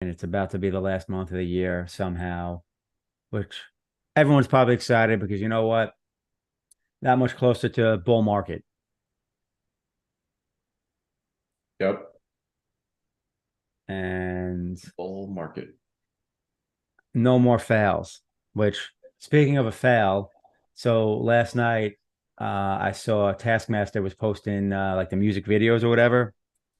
and it's about to be the last month of the year somehow, which everyone's probably excited because you know what? That much closer to bull market Yep. and Bull market. no more fails. Which, speaking of a fail, so last night I saw Taskmaster was posting like the music videos or whatever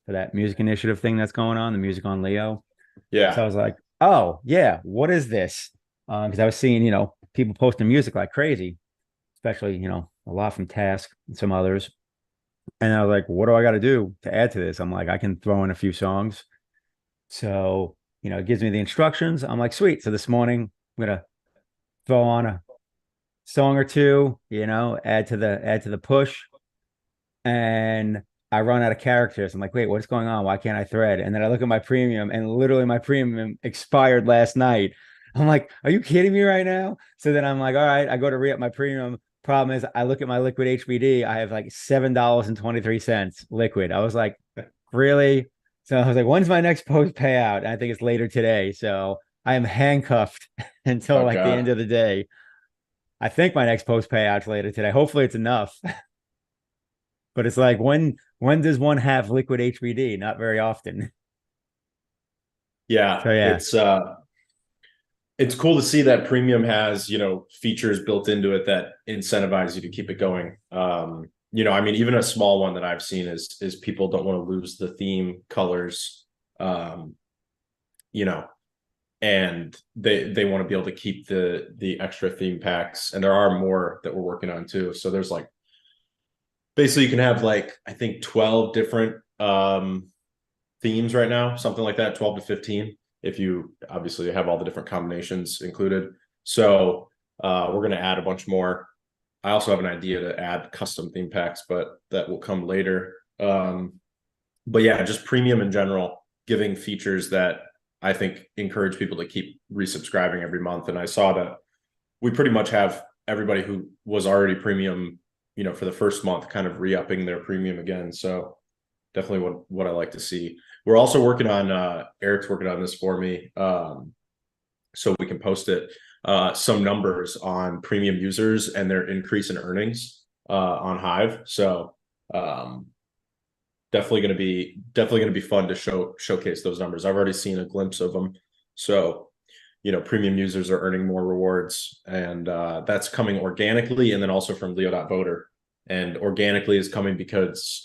for that music initiative thing that's going on, the music on Leo. So I Yeah. was like, oh yeah, what is this? Because I was seeing, people posting music like crazy, especially, a lot from Task and some others. And I was like, what do I got to do to add to this? I'm like, I can throw in a few songs. So, it gives me the instructions. I'm like, sweet. So this morning, I'm gonna throw on a song or two, add to the push. And I run out of characters. I'm like, wait, what's going on? Why can't I thread? And then I look at my premium, and literally my premium expired last night. I'm like, are you kidding me right now? So then I'm like, all right, I go to re-up my premium. Problem is, I look at my liquid HBD. I have like $7.23 liquid. I was like, really? So I was like, when's my next post payout? And I think it's later today. So I am handcuffed until Oh like the end God. of the day. I think my next post payout's later today. Hopefully it's enough. But it's like when does one have liquid HBD? Not very often. Yeah. So yeah. It's cool to see that premium has, features built into it that incentivize you to keep it going. I mean, even a small one that I've seen is people don't want to lose the theme colors. Um, you know, and they want to be able to keep the extra theme packs. And there are more that we're working on too. So there's like basically you can have like I think 12 different themes right now, something like that, 12 to 15, if you obviously have all the different combinations included. So we're going to add a bunch more. I also have an idea to add custom theme packs, but that will come later. But yeah, just premium in general, giving features that I think encourage people to keep resubscribing every month. And I saw that we pretty much have everybody who was already premium, for the first month kind of re-upping their premium again. So definitely what I like to see. We're also working on Eric's working on this for me, so we can post it. Some numbers on premium users and their increase in earnings on Hive. So um, definitely going to be fun to showcase those numbers. I've already seen a glimpse of them. So premium users are earning more rewards, and that's coming organically, and then also from Leo.voter. And organically is coming because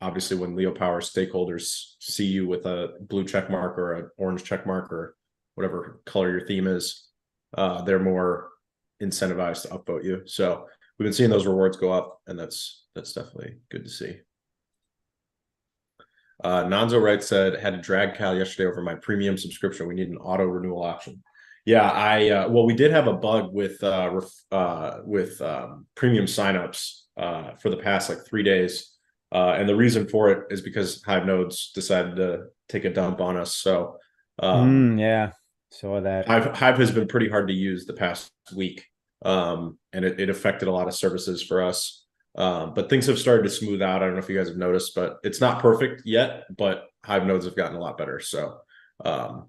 obviously when Leo Power stakeholders see you with a blue check mark or an orange check mark or whatever color your theme is, they're more incentivized to upvote you. So we've been seeing those rewards go up, and that's definitely good to see. Nonzo Wright said, had to drag Cal yesterday over my premium subscription. We need an auto renewal option. Yeah, well, we did have a bug with premium signups for the past like 3 days. And the reason for it is because Hive nodes decided to take a dump on us. So Yeah. Saw that. Hive has been pretty hard to use the past week. And it affected a lot of services for us. But things have started to smooth out. I don't know if you guys have noticed, but it's not perfect yet, but Hive nodes have gotten a lot better. So um,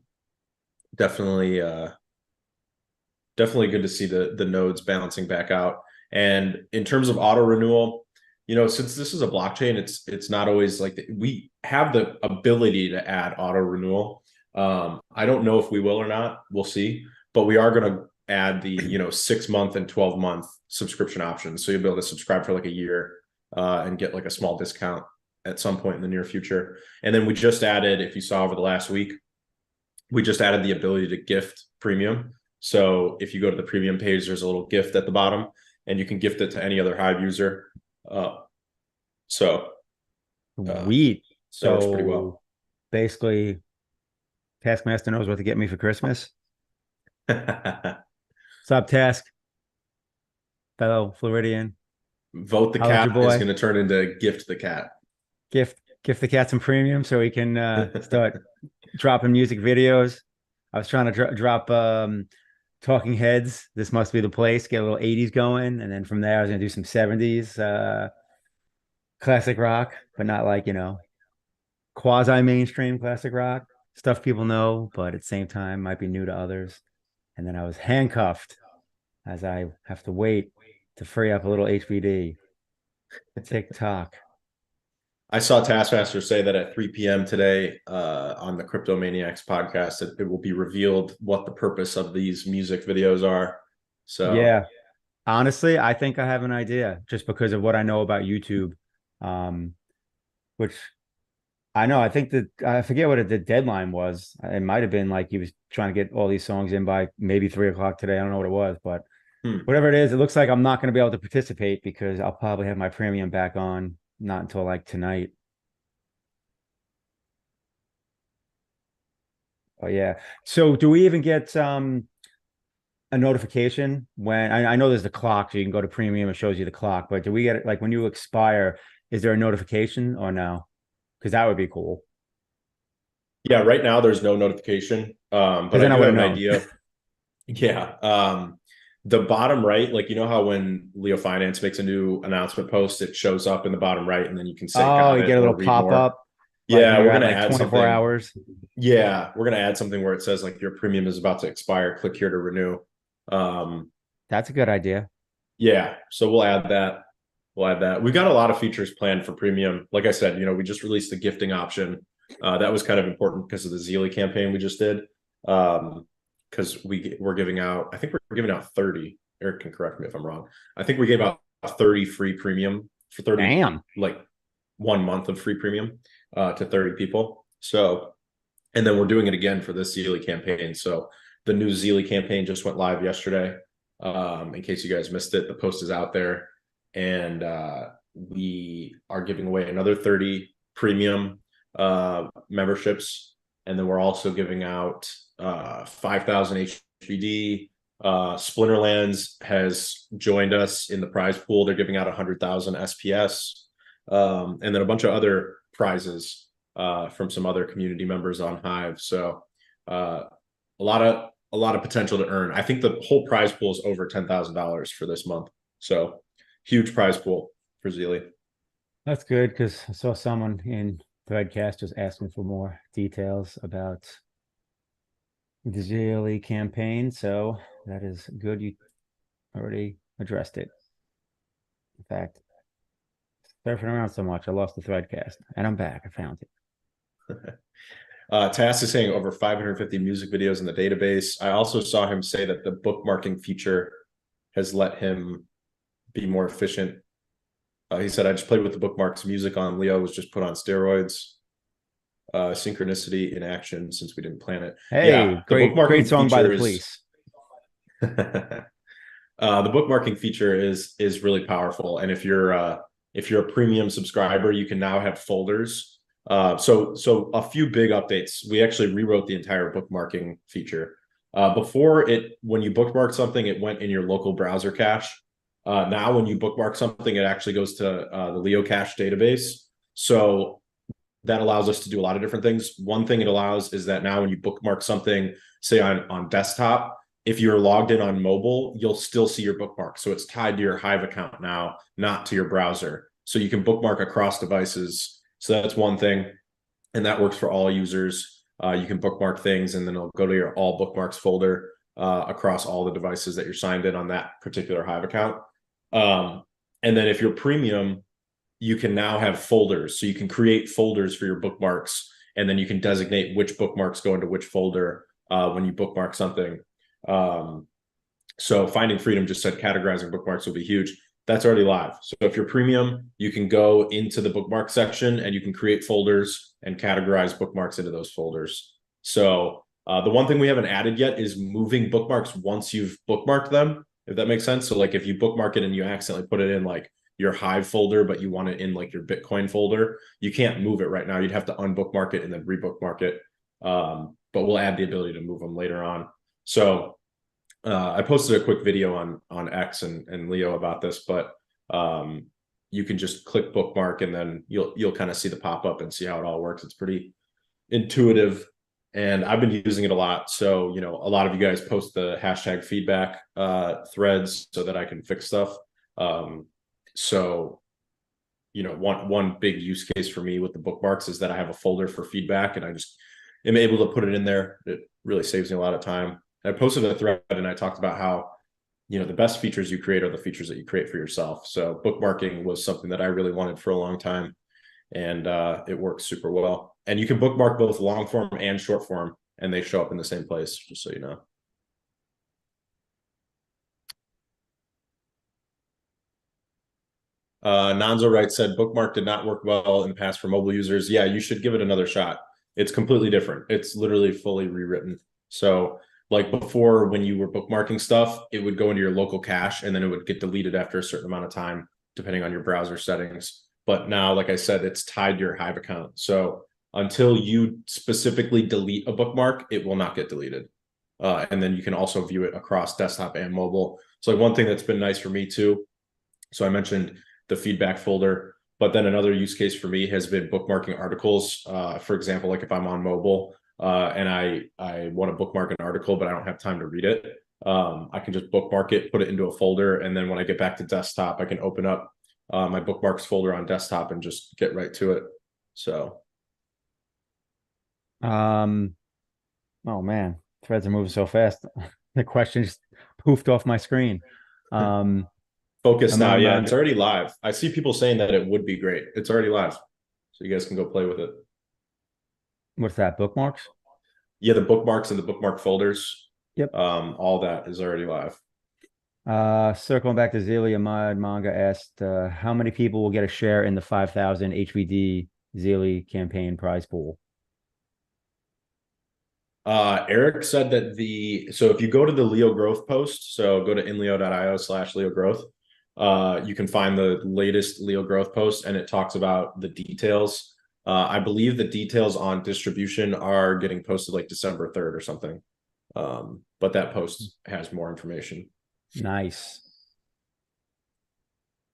definitely definitely good to see the nodes balancing back out. And in terms of auto renewal, since this is a blockchain, it's not always like we have the ability to add auto renewal. I don't know if we will or not. We'll see. But we are going to add the 6 month and 12 month subscription options. So you'll be able to subscribe for like a year and get like a small discount at some point in the near future. And then we just added, if you saw over the last week, we just added the ability to gift premium. So if you go to the premium page, there's a little gift at the bottom, and you can gift it to any other Hive user. Uh, so uh, Sweet. that works pretty well. So basically, Taskmaster knows what to get me for Christmas. What's up, Task? Fellow Floridian. Vote the How's your cat is boy? going to turn into gift the cat. Gift the cat some premium so he can start dropping music videos. I was trying to drop Talking Heads. This must be the place. Get a little 80s going, and then from there I was gonna do some 70s classic rock, but not like quasi mainstream classic rock. stuff people know, but at the same time might be new to others. And then I was handcuffed as I have to wait to free up a little HBD. TikTok. I saw Taskmaster say that at 3 p.m. today on the Crypto Maniacs podcast, it will be revealed what the purpose of these music videos are. So Yeah. Honestly, I think I have an idea just because of what I know about YouTube. Um, which I know, I think that I forget what the deadline was. It might have been like he was trying to get all these songs in by maybe 3 o'clock today. I don't know what it was, but whatever it is, it looks like I'm not going to be able to participate because I'll probably have my premium back on not until like tonight. Oh yeah. So do we even get a notification when I know there's the clock, so you can go to premium, it shows you the clock, but do we get it like when you expire, is there a notification or no? Because that would be cool. yeah, right now there's no notification, Because but I then I do would have have an known. idea. Yeah. The bottom right, like you know how when Leo Finance makes a new announcement post, it shows up in the bottom right, and then you can say Oh, got you get it a or little read pop more. up like when Yeah, you're we're at gonna like add 24 something. hours. Yeah, we're gonna add something where it says like your premium is about to expire. Click here to renew. Um, That's a good idea. yeah, so we'll add that. We'll add that. We've got a lot of features planned for premium. Like I said, we just released the gifting option. That was kind of important because of the Zealy campaign we just did. Because we're giving out, I think we're giving out 30. Eric can correct me if I'm wrong. I think we gave out 30 free premium for 30, Damn. like 1 month of free premium to 30 people. So, and then we're doing it again for this Zealy campaign. So the new Zealy campaign just went live yesterday. In case you guys missed it, the post is out there, and we are giving away another 30 premium memberships, and then we're also giving out 5,000 HBD. Splinterlands has joined us in the prize pool. They're giving out 100,000 SPS, and then a bunch of other prizes from some other community members on Hive. So uh, a lot of potential to earn. I think the whole prize pool is over $10,000 for this month. So huge prize pool for Zealy. That's good because I saw someone in Threadcast just asking for more details about the Zilly campaign. So that is good. You already addressed it. In fact, surfing around so much, I lost the Threadcast and I'm back. I found it. Tass is saying over 550 music videos in the database. I also saw him say that the bookmarking feature has let him be more efficient. He said, I just played with the bookmarks. Music on Leo was just put on steroids. Synchronicity in action since we didn't plan it. Hey, Yeah, the great bookmarking song by the feature is Police. the bookmarking feature is really powerful. And if you're a premium subscriber, you can now have folders. So a few big updates. We actually rewrote the entire bookmarking feature. Before when you bookmark something, it went in your local browser cache. Now when you bookmark something, it actually goes to the Leo cache database. So that allows us to do a lot of different things. One thing it allows is that now when you bookmark something, say on desktop, if you're logged in on mobile, you'll still see your bookmark. So it's tied to your Hive account now, not to your browser. So you can bookmark across devices. So that's one thing. And that works for all users. You can bookmark things and then it'll go to your all bookmarks folder across all the devices that you're signed in on that particular Hive account. And then if you're premium, you can now have folders. So you can create folders for your bookmarks, and then you can designate which bookmarks go into which folder when you bookmark something. So Finding Freedom just said categorizing bookmarks will be huge. That's already live. So if you're premium, you can go into the bookmark section and you can create folders and categorize bookmarks into those folders. So the one thing we haven't added yet is moving bookmarks once you've bookmarked them, if that makes sense. So like if you bookmark it and you accidentally put it in like your Hive folder, but you want it in like your Bitcoin folder, you can't move it right now. You'd have to unbookmark it and then rebookmark it. But we'll add the ability to move them later on. So I posted a quick video on X and Leo about this, but you can just click bookmark and then you'll kind of see the pop up and see how it all works. It's pretty intuitive, and I've been using it a lot. So a lot of you guys post the hashtag feedback threads so that I can fix stuff. So one big use case for me with the bookmarks is that I have a folder for feedback, and I just am able to put it in there. It really saves me a lot of time. I posted a thread and I talked about how, the best features you create are the features that you create for yourself. So bookmarking was something that I really wanted for a long time, and it works super well. And you can bookmark both long form and short form, and they show up in the same place, just so you know. Nonzo Wright said bookmark did not work well in the past for mobile users. Yeah, you should give it another shot. It's completely different. It's literally fully rewritten. So like before, when you were bookmarking stuff, it would go into your local cache and then it would get deleted after a certain amount of time, depending on your browser settings. But now, like I said, it's tied to your Hive account. So until you specifically delete a bookmark, it will not get deleted. And then you can also view it across desktop and mobile. So like one thing that's been nice for me too. So I mentioned the feedback folder, but then another use case for me has been bookmarking articles. For example, like if I'm on mobile and I want to bookmark an article, but I don't have time to read it, I can just bookmark it, put it into a folder, and then when I get back to desktop, I can open up my bookmarks folder on desktop and just get right to it. So, oh man, threads are moving so fast. The question just poofed off my screen. Focus now. Yeah, Among it's already live. I see people saying that it would be great. It's already live. So you guys can go play with it. what's that? Bookmarks? Yeah, the bookmarks and the bookmark folders. Yep. All that is already live. Circling back to Zelia Mud, Manga asked, how many people will get a share in the 5,000 HBD Zelia campaign prize pool? Eric said that so if you go to the Leo growth post, so go to inleo.io/Leo growth, you can find the latest Leo growth post and it talks about the details. I believe the details on distribution are getting posted like December 3rd or something. But that post has more information. Nice.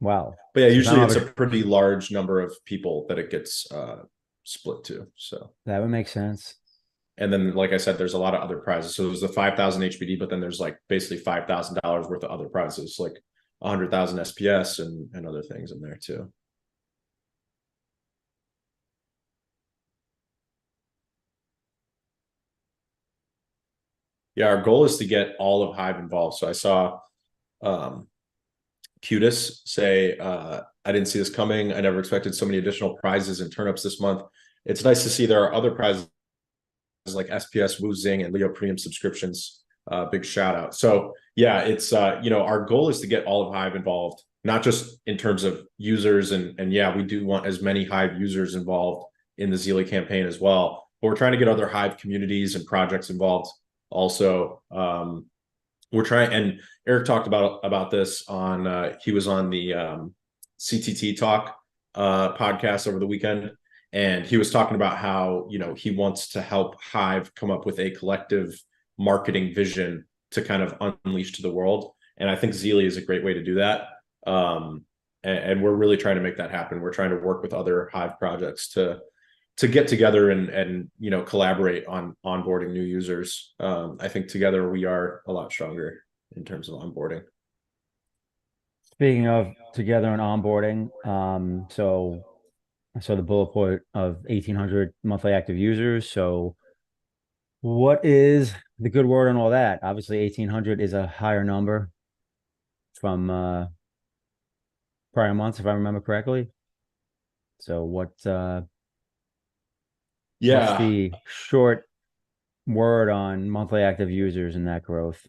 Wow. But yeah, usually it's a pretty large number of people that it gets split to. So that would make sense. And then, like I said, there's a lot of other prizes. So there's the 5,000 HBD, but then there's like basically $5,000 worth of other prizes, like 100,000 SPS and other things in there too. Yeah, our goal is to get all of Hive involved. So I saw Cutis say, I didn't see this coming. I never expected so many additional prizes and turnips this month. It's nice to see there are other prizes like SPS, Wu Zing, and Leo Premium subscriptions. Big shout out. So yeah, it's our goal is to get all of Hive involved, not just in terms of users, and yeah, we do want as many Hive users involved in the Zelia campaign as well. But we're trying to get other Hive communities and projects involved also. We're trying, and Eric talked about this on he was on the CTT Talk podcast over the weekend. And he was talking about how, he wants to help Hive come up with a collective marketing vision to kind of unleash to the world. And I think Zelia is a great way to do that. And we're really trying to make that happen. We're trying to work with other Hive projects to get together and collaborate on onboarding new users. I think together we are a lot stronger in terms of onboarding. Speaking of together and onboarding, so I saw the bullet point of 1,800 monthly active users. So what is the good word on all that? Obviously, 1,800 is a higher number from prior months, if I remember correctly. So what's the short word on monthly active users and that growth?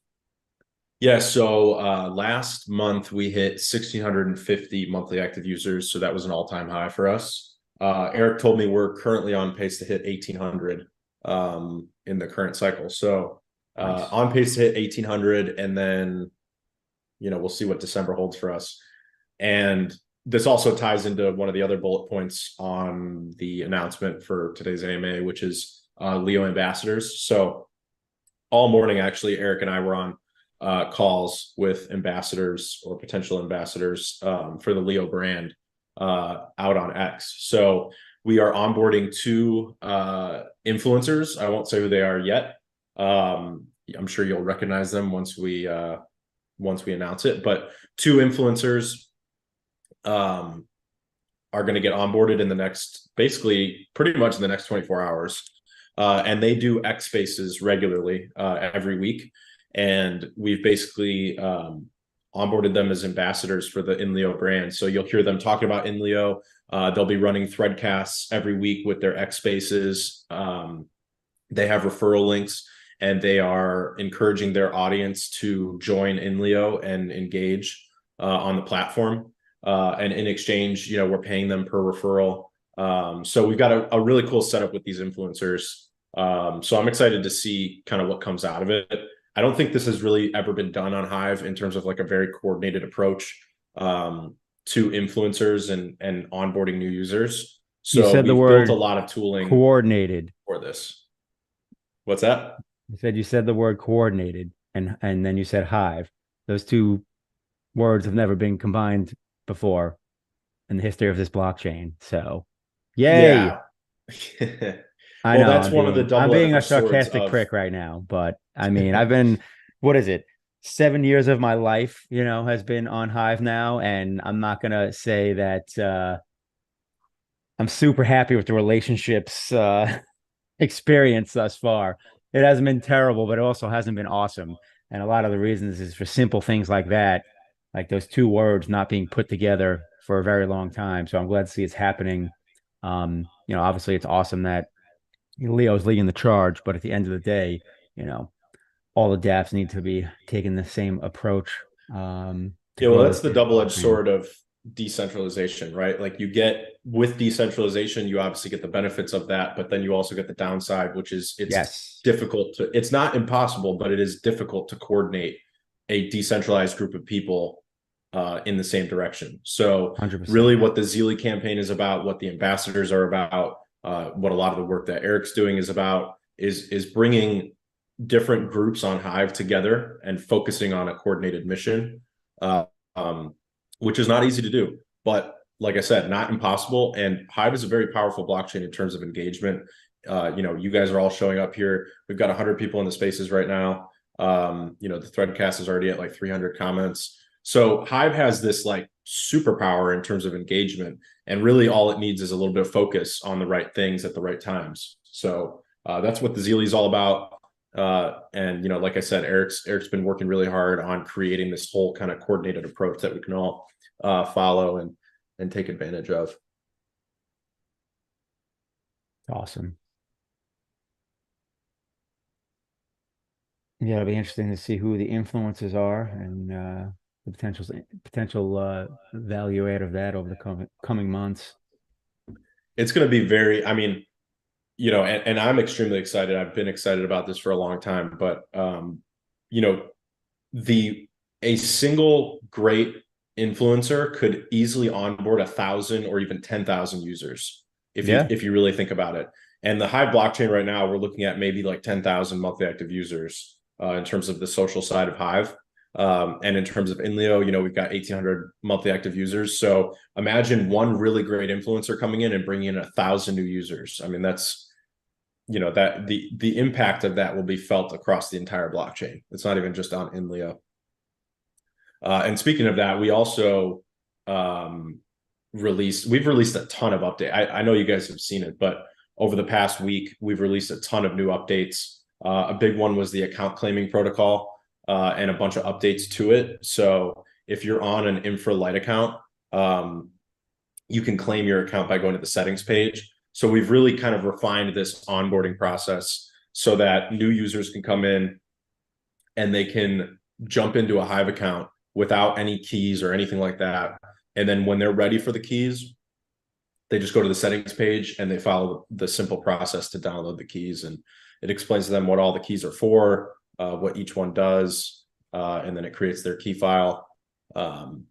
Yeah, so last month we hit 1,650 monthly active users. So that was an all-time high for us. Eric told me we're currently on pace to hit 1,800 in the current cycle. So nice. On pace to hit 1,800, and then, we'll see what December holds for us. And this also ties into one of the other bullet points on the announcement for today's AMA, which is LeoAmbassadors. So all morning, actually, Eric and I were on calls with ambassadors or potential ambassadors for the Leo brand out on X. So we are onboarding 2 influencers. I won't say who they are yet. I'm sure you'll recognize them once we announce it. But 2 influencers are going to get onboarded in the next, basically pretty much in the next 24 hours. and they do X Spaces regularly every week. And we've basically onboarded them as ambassadors for the INLEO brand. So you'll hear them talking about INLEO. They'll be running threadcasts every week with their X Spaces. They have referral links, and they are encouraging their audience to join INLEO and engage on the platform. And in exchange, we're paying them per referral. So we've got a really cool setup with these influencers. So I'm excited to see kind of what comes out of it. I don't think this has really ever been done on Hive in terms of like a very coordinated approach to influencers and onboarding new users. You So said the we've built a word lot of tooling coordinated. for this. What's that? You said the word coordinated, and then you said Hive. Those two words have never been combined before in the history of this blockchain. So, yay. Yeah. I Well, know that's one of the I'm being a double-edged swords sarcastic of prick right now, but I mean, I've been, what is it? 7 years of my life, has been on Hive now, and I'm not gonna say that I'm super happy with the relationships experience thus far. It hasn't been terrible, but it also hasn't been awesome. And a lot of the reasons is for simple things like that, like those two words not being put together for a very long time. So I'm glad to see it's happening. Obviously it's awesome that Leo's leading the charge, but at the end of the day, you know, all the dApps need to be taking the same approach to Yeah, well, grow that's this the double-edged blockchain. sword of decentralization, right? Like you get with decentralization, you obviously get the benefits of that, but then you also get the downside, which is Yes, it's not impossible, but it is difficult to coordinate a decentralized group of people in the same direction. So 100%. really what the Zeely campaign is about, what the ambassadors are about, what a lot of the work that Eric's doing is about, is bringing different groups on Hive together and focusing on a coordinated mission, uh, um, which is not easy to do. But like I said, not impossible. And Hive is a very powerful blockchain in terms of engagement. You guys are all showing up here. We've got 100 people in the spaces right now. The threadcast is already at like 300 comments. So Hive has this like superpower in terms of engagement, and really all it needs is a little bit of focus on the right things at the right times. So that's what the Zeely is all about. And like I said, Eric's been working really hard on creating this whole kind of coordinated approach that we can all follow and take advantage of. Awesome. Yeah, it'll be interesting to see who the influencers are and the potential value add of that over the coming months. It's going to be very, I mean, and I'm extremely excited. I've been excited about this for a long time, but you know, the a single great influencer could easily onboard 1,000 or even 10,000 users Yeah, if you really think about it. And the Hive blockchain right now, we're looking at maybe like 10,000 monthly active users in terms of the social side of Hive. And in terms of INLEO, we've got 1,800 monthly active users. So imagine one really great influencer coming in and bringing in 1,000 new users. I mean, that's that the impact of that will be felt across the entire blockchain. It's not even just on INLEO. And speaking of that, we also we've released a ton of updates. I know you guys have seen it, but over the past week, we've released a ton of new updates. A big one was the account claiming protocol and a bunch of updates to it. So if you're on an Infra Lite account, you can claim your account by going to the settings page. So we've really kind of refined this onboarding process so that new users can come in and they can jump into a Hive account without any keys or anything like that. And then when they're ready for the keys, they just go to the settings page and they follow the simple process to download the keys. And it explains to them what all the keys are for, what each one does, and then it creates their key file. And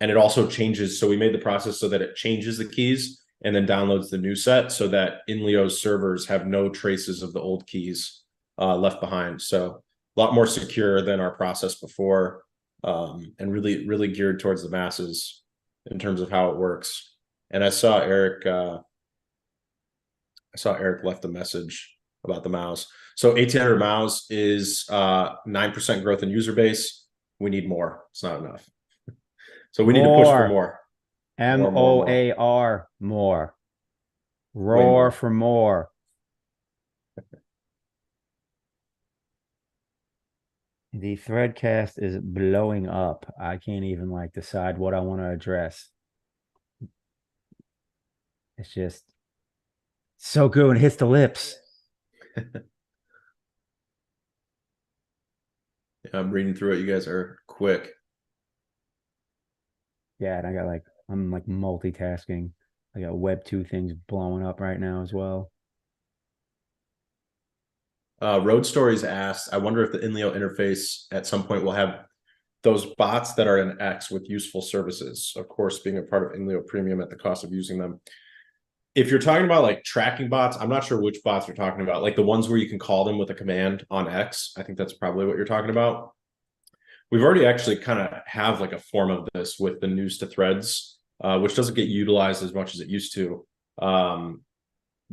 it also changes. So we made the process so that it changes the keys and then downloads the new set so that INLEO's servers have no traces of the old keys left behind. So a lot more secure than our process before, and really, really geared towards the masses in terms of how it works. And I saw Eric left a message about the MAUs. So 1,800 MAUs is 9% growth in user base. We need more. It's not enough. So we need to push for more. more. MOAR, more. Way Roar more. for more. The threadcast is blowing up. I can't even like decide what I want to address. It's just so good when it hits the lips. I'm reading through it. You guys are quick. Yeah, and I'm like multitasking. I got Web 2 things blowing up right now as well. Road Stories asked, I wonder if the INLEO interface at some point will have those bots that are in X with useful services, of course, being a part of INLEO Premium at the cost of using them. If you're talking about like tracking bots, I'm not sure which bots you're talking about. Like the ones where you can call them with a command on X. I think that's probably what you're talking about. We've already actually kind of have like a form of this with the news to threads, which doesn't get utilized as much as it used to.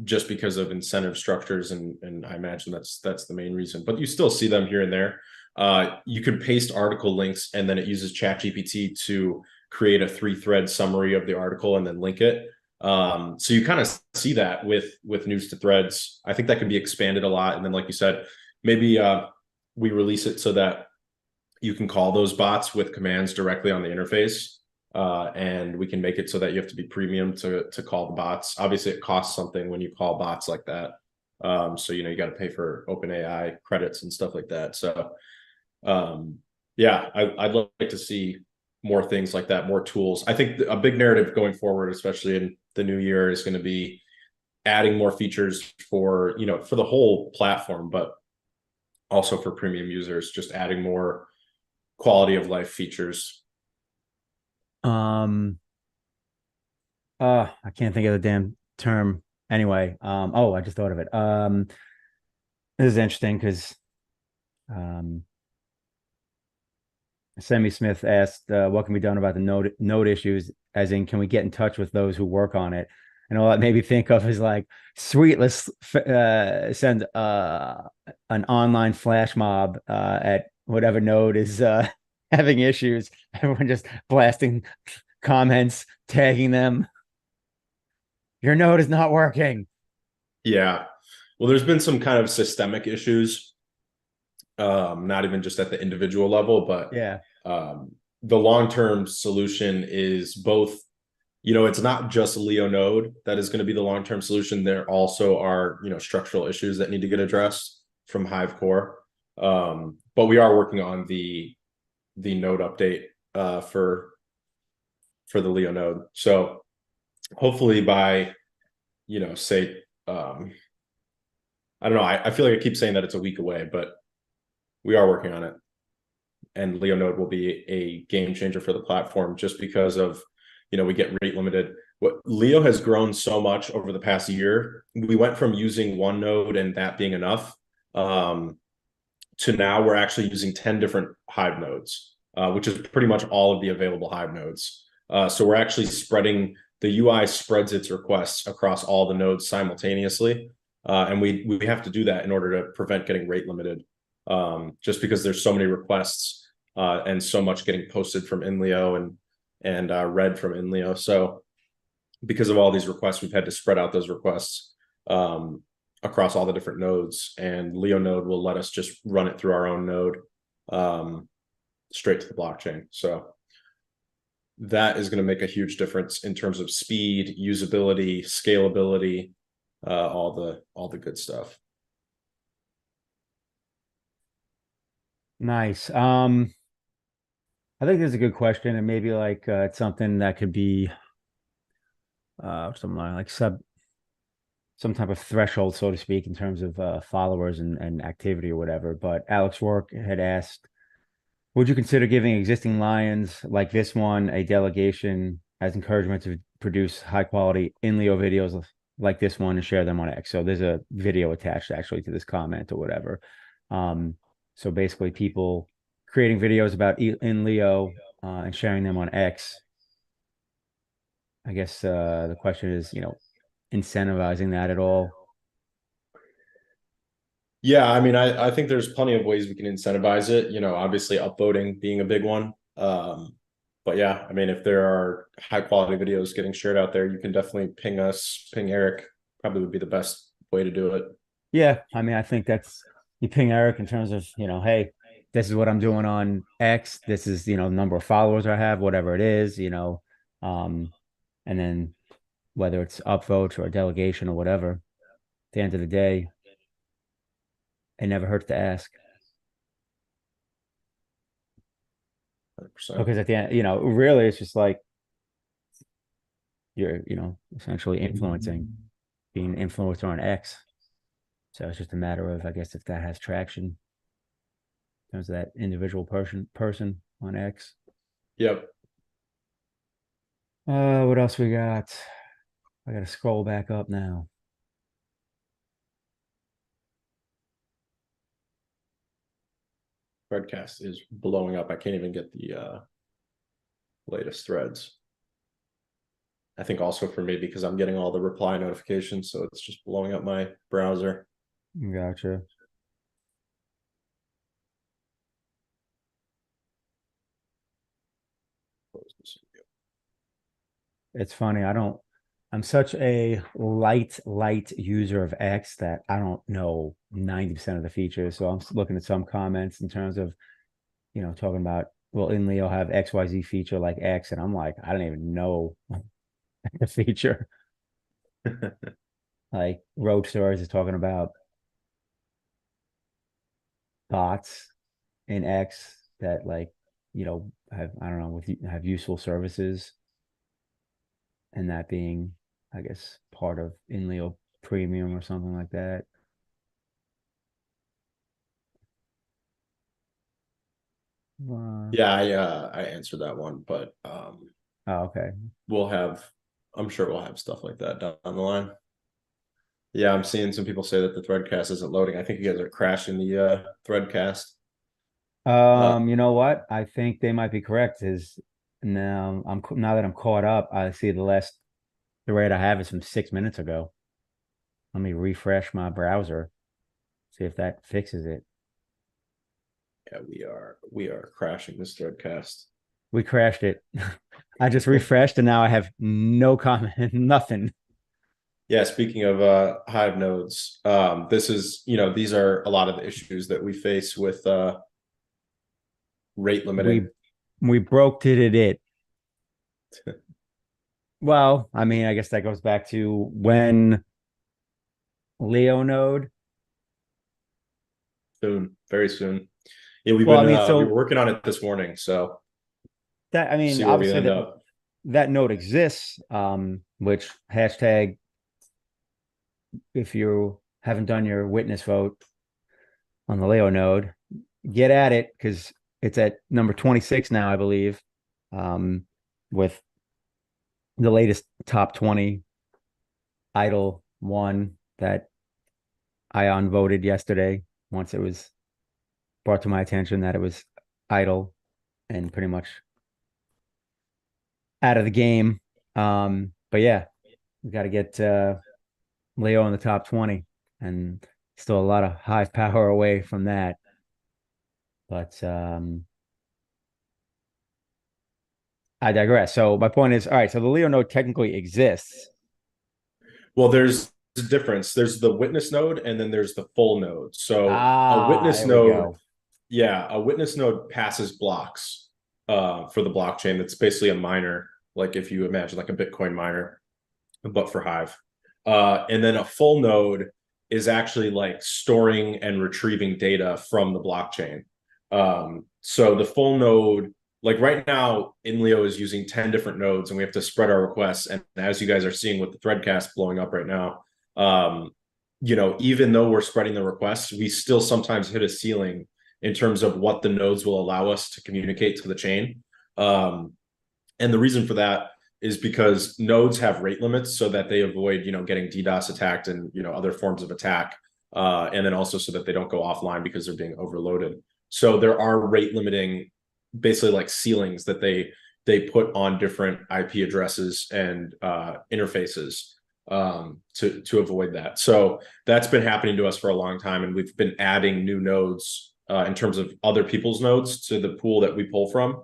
Just because of incentive structures, and I imagine that's the main reason. But you still see them here and there. You could paste article links, and then it uses ChatGPT to create a 3-thread summary of the article and then link it. So you kind of see that with news to threads. I think that could be expanded a lot. And then, like you said, maybe we release it so that you can call those bots with commands directly on the interface. And we can make it so that you have to be premium to call the bots. Obviously, it costs something when you call bots like that. So you got to pay for OpenAI credits and stuff like that. So yeah, I'd like to see more things like that, more tools. I think a big narrative going forward, especially in the new year, is going to be adding more features for for the whole platform, but also for premium users, just adding more quality of life features. Um, I can't think of the damn term. Anyway, oh, I just thought of it. This is interesting because um Semi Smith asked, what can be done about the node issues, as in, can we get in touch with those who work on it? And all that made me think of is like, sweet, let's send an online flash mob at whatever node is having issues. Everyone just blasting comments, tagging them. Your node is not working. Yeah. Well, there's been some kind of systemic issues, not even just at the individual level, but Yeah. the long-term solution is both, it's not just Leo node that is going to be the long-term solution. There also are, structural issues that need to get addressed from Hive core. But we are working on the node update for the Leo node. So hopefully by, say, I don't know. I feel like I keep saying that it's a week away, but we are working on it. And LeoNode will be a game changer for the platform just because of, we get rate limited. What Leo has grown so much over the past year. We went from using one node and that being enough, to now we're actually using 10 different Hive nodes, which is pretty much all of the available Hive nodes. So we're actually spreading, the UI spreads its requests across all the nodes simultaneously. And we have to do that in order to prevent getting rate limited, just because there's so many requests and so much getting posted from INLEO and read from INLEO. So because of all these requests, we've had to spread out those requests across all the different nodes, and Leo node will let us just run it through our own node straight to the blockchain. So that is going to make a huge difference in terms of speed, usability, scalability, all the good stuff. Nice. I think this is a good question, and maybe like it's something that could be something like some type of threshold, so to speak, in terms of followers and activity or whatever. But Alex Rourke had asked, would you consider giving existing Lions like this one a delegation as encouragement to produce high quality INLEO videos like this one and share them on X? So there's a video attached actually to this comment or whatever. So basically, people creating videos about INLEO and sharing them on X. I guess the question is, incentivizing that at all. Yeah, I mean, I think there's plenty of ways we can incentivize it, obviously upvoting being a big one. But yeah, I mean, if there are high quality videos getting shared out there, you can definitely ping us, ping Eric, probably would be the best way to do it. Yeah, I mean, I think that's, you ping Eric in terms of, hey, this is what I'm doing on X. This is, the number of followers I have, whatever it is, and then whether it's upvotes or a delegation or whatever, at the end of the day, it never hurts to ask. 100%. Because at the end, really it's just like you're, essentially being an influencer on X. So it's just a matter of, I guess, if that has traction in terms of that individual person on X. Yep. What else we got? I gotta scroll back up now. Threadcast is blowing up. I can't even get the latest threads. I think also for me because I'm getting all the reply notifications, so it's just blowing up my browser. Gotcha. It's funny. I'm such a light user of X that I don't know 90% of the features. So I'm looking at some comments in terms of, talking about, well, INLEO have XYZ feature like X. And I'm like, I don't even know the feature. Like Road Stories is talking about bots in X that, like, have, I don't know, have useful services, and that being, I guess, part of INLEO Premium or something like that. Yeah, I answered that one, but Oh, okay. I'm sure we'll have stuff like that down the line. Yeah, I'm seeing some people say that the Threadcast isn't loading. I think you guys are crashing the Threadcast. You know what? I think they might be correct. Is now that I'm caught up, I see the rate I have is from 6 minutes ago. Let me refresh my browser, see if that fixes it. Yeah, we are crashing this Threadcast. We crashed it. I just refreshed and now I have no comment, nothing. Yeah, speaking of Hive nodes, this is, these are a lot of the issues that we face with rate limiting. We broke it. Well, I mean, I guess that goes back to when Leo node. Soon, very soon. Yeah, Well, I mean, we were so working on it this morning, so that, I mean, see where we obviously end up. that node exists, which hashtag, if you haven't done your witness vote on the Leo node, get at it because it's at number 26 now, I believe, with the latest top 20 idle one that I voted yesterday once it was brought to my attention that it was idle and pretty much out of the game. But yeah, we got to get Leo in the top 20, and still a lot of Hive power away from that. But I digress. So my point is, all right, so the Leo node technically exists. Well, there's a difference. There's the witness node and then there's the full node. So a Ah, witness there we node, go. yeah, a witness node passes blocks for the blockchain. That's basically a miner, like if you imagine like a Bitcoin miner, but for Hive. And then a full node is actually like storing and retrieving data from the blockchain. So the full node, like right now, INLEO is using 10 different nodes and we have to spread our requests. And as you guys are seeing with the Threadcast blowing up right now, even though we're spreading the requests, we still sometimes hit a ceiling in terms of what the nodes will allow us to communicate to the chain. And the reason for that is because nodes have rate limits so that they avoid, getting DDoS attacked and, other forms of attack. And then also so that they don't go offline because they're being overloaded. So there are rate limiting, basically like ceilings that they put on different IP addresses and interfaces to avoid that. So that's been happening to us for a long time, and we've been adding new nodes in terms of other people's nodes to the pool that we pull from.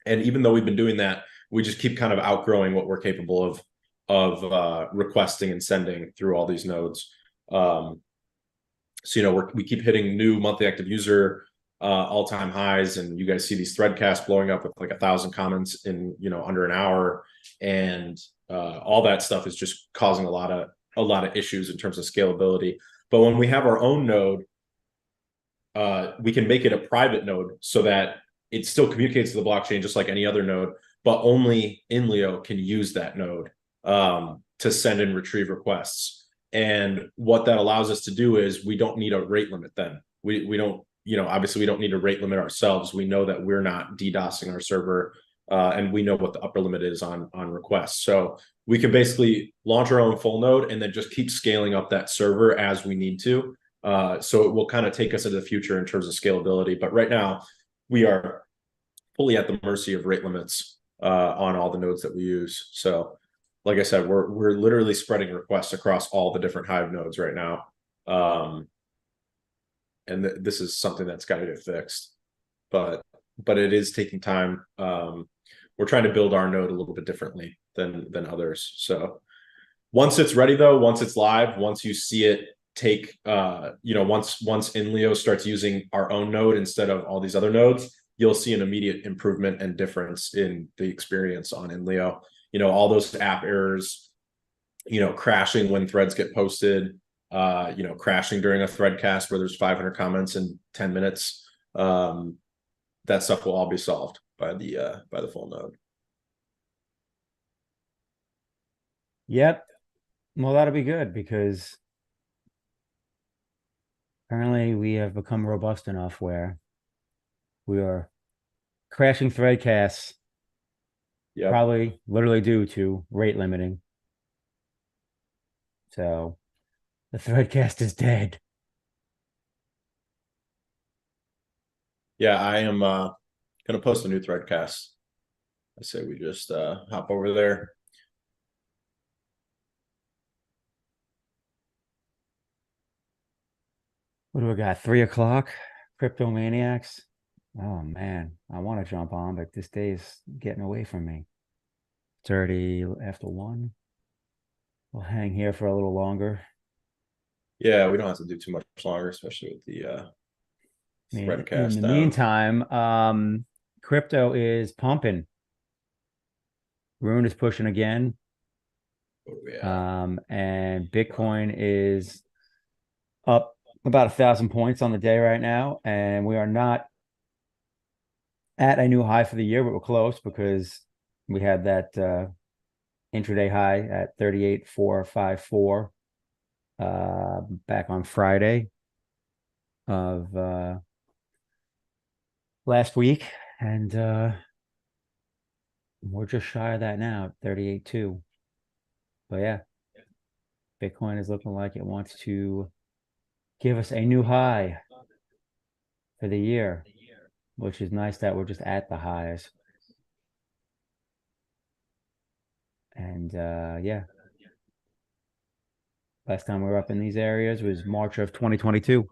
And even though we've been doing that, we just keep kind of outgrowing what we're capable of requesting and sending through all these nodes. So we keep hitting new monthly active user all-time highs, and you guys see these threadcasts blowing up with like 1,000 comments in under an hour, and all that stuff is just causing a lot of issues in terms of scalability. But when we have our own node, we can make it a private node so that it still communicates to the blockchain just like any other node, but only INLEO can use that node to send and retrieve requests. And what that allows us to do is we don't need a rate limit then. We don't, obviously we don't need a rate limit ourselves. We know that we're not DDoSing our server, and we know what the upper limit is on requests. So we can basically launch our own full node and then just keep scaling up that server as we need to. So it will kind of take us into the future in terms of scalability. But right now, we are fully at the mercy of rate limits on all the nodes that we use. So, like I said, we're literally spreading requests across all the different Hive nodes right now. And this is something that's got to get fixed. But it is taking time. We're trying to build our node a little bit differently than others. So once it's ready, though, once it's live, once you see it take once INLEO starts using our own node instead of all these other nodes, you'll see an immediate improvement and difference in the experience on INLEO. All those app errors, crashing when threads get posted, crashing during a thread cast where there's 500 comments in 10 minutes. That stuff will all be solved by the full node. Yep. Well, that'll be good because apparently we have become robust enough where we are crashing threadcasts, probably literally due to rate limiting. So the threadcast is dead. Yeah, I am gonna post a new threadcast. I say we just hop over there. What do we got? 3 o'clock? Cryptomaniacs? Oh man, I want to jump on, but this day is getting away from me. It's already after 1. We'll hang here for a little longer. Yeah, we don't have to do too much longer, especially with the threadcast. In the meantime, crypto is pumping. Rune is pushing again. Oh, yeah. And Bitcoin is up about 1,000 points on the day right now, and we are not at a new high for the year, but we're close because we had that intraday high at 38,454 back on Friday of last week, and we're just shy of that now, 38.2. But yeah, Bitcoin is looking like it wants to give us a new high for the year, which is nice that we're just at the highs. And yeah, last time we were up in these areas was March of 2022.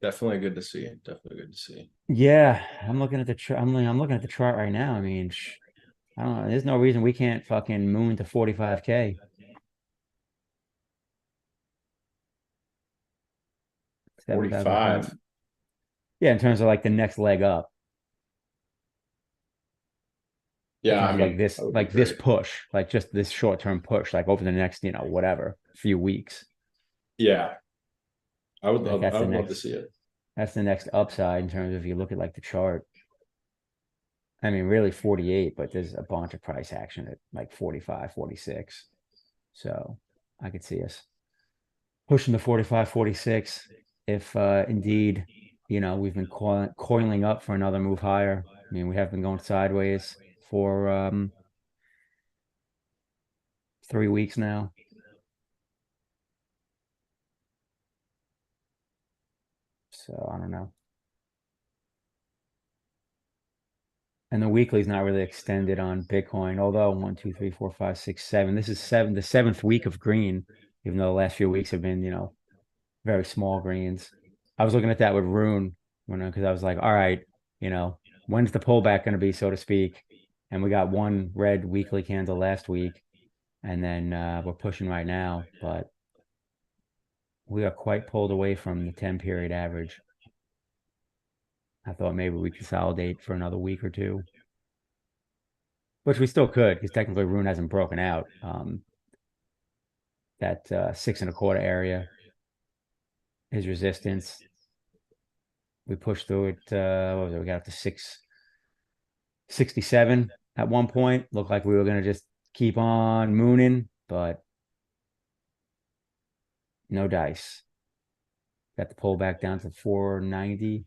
Definitely good to see. Definitely good to see. Yeah, I'm looking at the chart. I'm looking at the chart right now. I mean, I don't know. There's no reason we can't fucking moon to 45K. 45. Yeah, in terms of like the next leg up. Yeah, I mean, like this push, like just this short-term push, like over the next, whatever, few weeks. Yeah. I would Like love to see it. That's the next upside in terms of if you look at like the chart. I mean, really 48, but there's a bunch of price action at like 45, 46. So I could see us pushing the 45, 46 if indeed, we've been coiling up for another move higher. I mean, we have been going sideways for 3 weeks now. So I don't know. And the weekly is not really extended on Bitcoin, although 1, 2, 3, 4, 5, 6, 7. This is the 7th week of green, even though the last few weeks have been, very small greens. I was looking at that with Rune, because I was like, all right, when's the pullback going to be, so to speak? And we got one red weekly candle last week, and then we're pushing right now, but we are quite pulled away from the 10 period average. I thought maybe we consolidate for another week or two, which we still could because technically Rune hasn't broken out. That 6.25 area, his resistance. We pushed through it. What was it? We got up to 667 at one point. Looked like we were gonna just keep on mooning, but no dice. Got the pull back down to 490.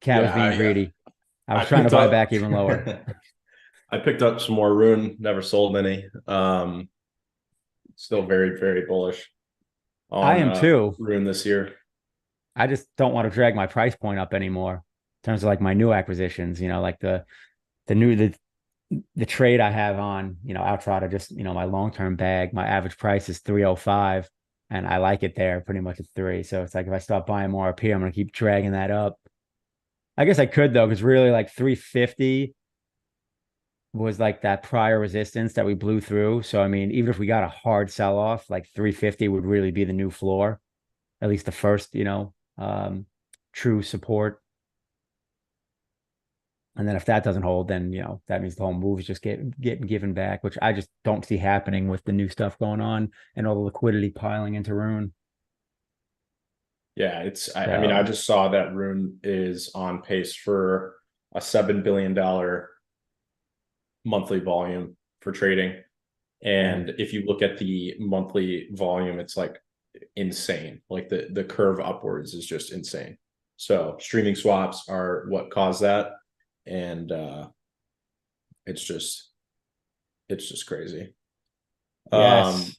Cat was Yeah, being greedy. I I was trying to picked buy up back even lower. I picked up some more Rune, never sold any. Still very, very bullish I on am too. Rune this year. I just don't want to drag my price point up anymore in terms of like my new acquisitions, like the new the trade I have on, outside of just, my long-term bag, my average price is 305 and I like it there pretty much at 3. So it's like if I start buying more up here, I'm gonna keep dragging that up. I guess I could though, because really like 350 was like that prior resistance that we blew through. So I mean, even if we got a hard sell off, like 350 would really be the new floor, at least the first, true support. And then if that doesn't hold, then that means the whole move is just getting given back, which I just don't see happening with the new stuff going on and all the liquidity piling into Rune. Yeah, I mean, I So just saw that Rune is on pace for a $7 billion monthly volume for trading. yeah, And if you look at the monthly volume, it's like insane. Like the curve upwards is just insane. So streaming swaps are what caused that. And it's just crazy. Um yes,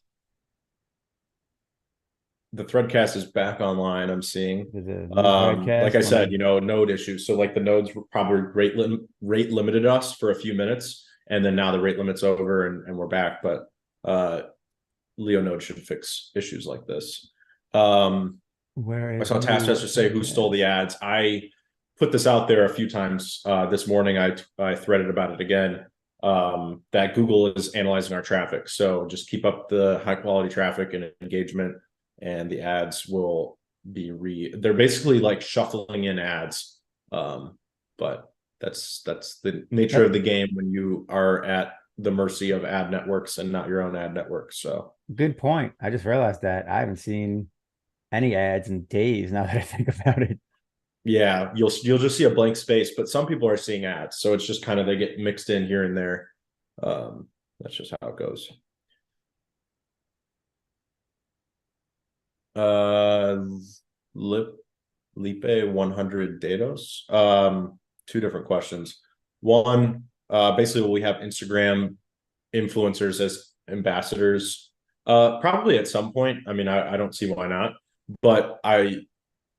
the threadcast is back online, I'm seeing. there's a new Like I threadcast. Let said, me. node issues. So like the nodes were probably rate limited us for a few minutes, and then now the rate limit's over and we're back. But Leo node should fix issues like this. Where I is saw new Taskmaster say who stole threadcast? the ads. I put this out there a few times this morning. I threaded about it again. That Google is analyzing our traffic. So just keep up the high quality traffic and engagement, and the ads will be they're basically like shuffling in ads. But that's the nature That of the game when you are at the mercy of ad networks and not your own ad network. So good point. I just realized that I haven't seen any ads in days now that I think about it. yeah, you'll just see a blank space, but some people are seeing ads, so it's just kind of they get mixed in here and there. That's just how it goes. Uh, Lip Lipe 100 Datos. Two different questions. One, basically, will we have Instagram influencers as ambassadors? Probably at some point. I mean, I don't see why not, but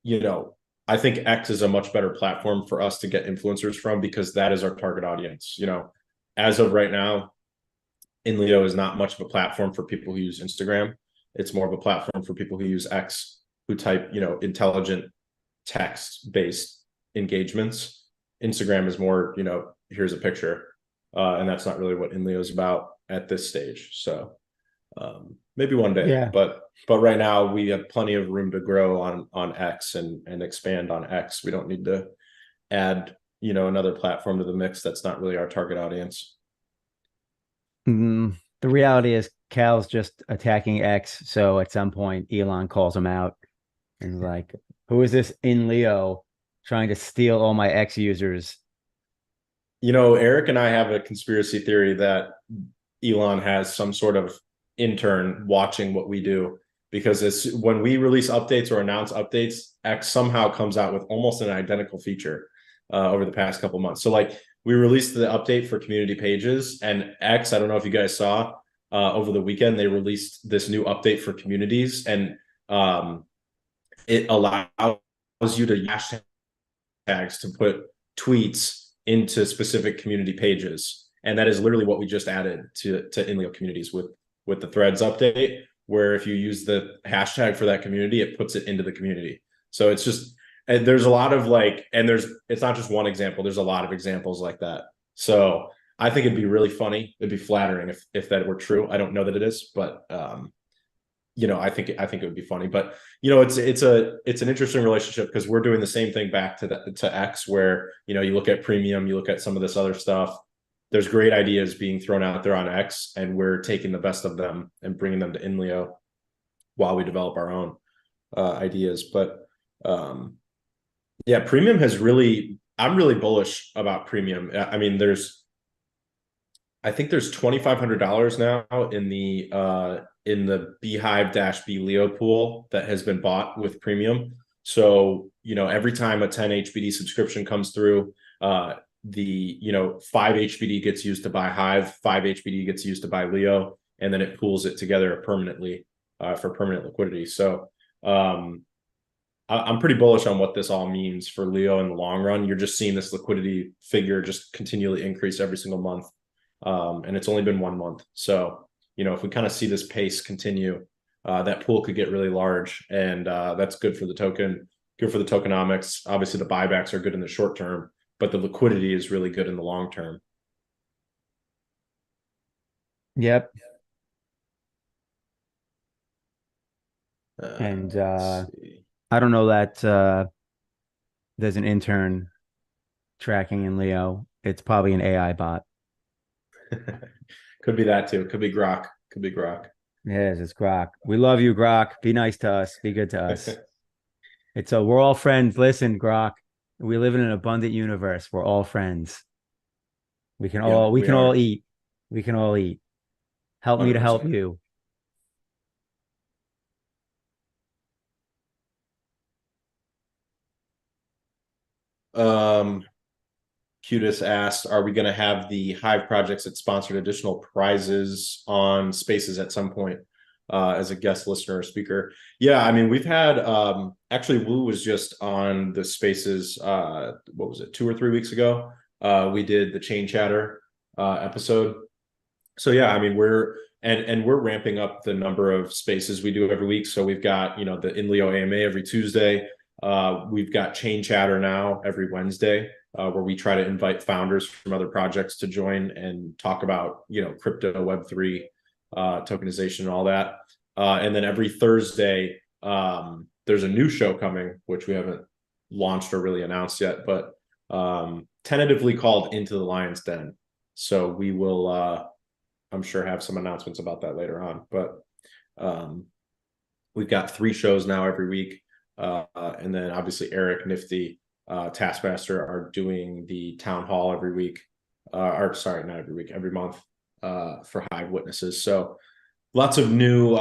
you know, I think X is a much better platform for us to get influencers from because that is our target audience. As of right now, INLEO is not much of a platform for people who use Instagram. It's more of a platform for people who use X, who type, intelligent text based engagements. Instagram is more, here's a picture. And that's not really what INLEO is about at this stage. So maybe one day, Yeah. but right now we have plenty of room to grow on X and expand on X. We don't need to add, another platform to the mix. That's not really our target audience. The reality is Cal's just attacking X. So at some point, Elon calls him out and is like, who is this in Leo trying to steal all my X users? Eric and I have a conspiracy theory that Elon has some sort of intern watching what we do because it's when we release updates or announce updates, X somehow comes out with almost an identical feature over the past couple months. So like we released the update for community pages and X, I don't know if you guys saw over the weekend, they released this new update for communities and it allows you to hashtags to put tweets into specific community pages. And that is literally what we just added to INLEO communities with the threads update, where if you use the hashtag for that community, it puts it into the community. So it's just, and there's a lot of it's not just one example. There's a lot of examples like that. So I think it'd be really funny. It'd be flattering if that were true. I don't know that it is, but I think it would be funny, but it's an interesting relationship because we're doing the same thing back to X, where you look at premium, you look at some of this other stuff. There's great ideas being thrown out there on X, and we're taking the best of them and bringing them to INLEO while we develop our own ideas. But yeah, premium I'm really bullish about premium. I mean, I think there's $2,500 now in the Beehive-B Leo pool that has been bought with premium. So, every time a 10 HBD subscription comes through, the 5 HBD gets used to buy Hive, 5 HBD gets used to buy Leo, and then it pools it together permanently for permanent liquidity. So I'm pretty bullish on what this all means for Leo in the long run. You're just seeing this liquidity figure just continually increase every single month. And it's only been 1 month. So, if we kind of see this pace continue, that pool could get really large, and that's good for the token, good for the tokenomics. Obviously, the buybacks are good in the short term, but the liquidity is really good in the long term. Yep. And I don't know that there's an intern tracking in Leo. It's probably an AI bot. Could be that too. Could be Grok. Could be Grok. Yes, it's Grok. We love you, Grok. Be nice to us. Be good to us. We're all friends. Listen, Grok, we live in an abundant universe. We're all friends. We can all we we can are. all eat. We can all eat. Help me to help 100%. you. Cutest asked, are we going to have the Hive projects that sponsored additional prizes on Spaces at some point as a guest listener or speaker? Yeah, I mean, we've had actually Wu was just on the Spaces. What was it, 2 or 3 weeks ago? We did the Chain Chatter episode. So yeah, I mean, we're ramping up the number of spaces we do every week. So we've got the INLEO AMA every Tuesday. We've got Chain Chatter now every Wednesday, where we try to invite founders from other projects to join and talk about crypto, Web3, tokenization, and all that. And then every Thursday, there's a new show coming, which we haven't launched or really announced yet, but tentatively called Into the Lion's Den. So we will, I'm sure, have some announcements about that later on. But we've got 3 shows now every week. And then obviously Eric, Nifty, Taskmaster are doing the town hall every week, or sorry, not every week, every month, for Hive witnesses. So lots of new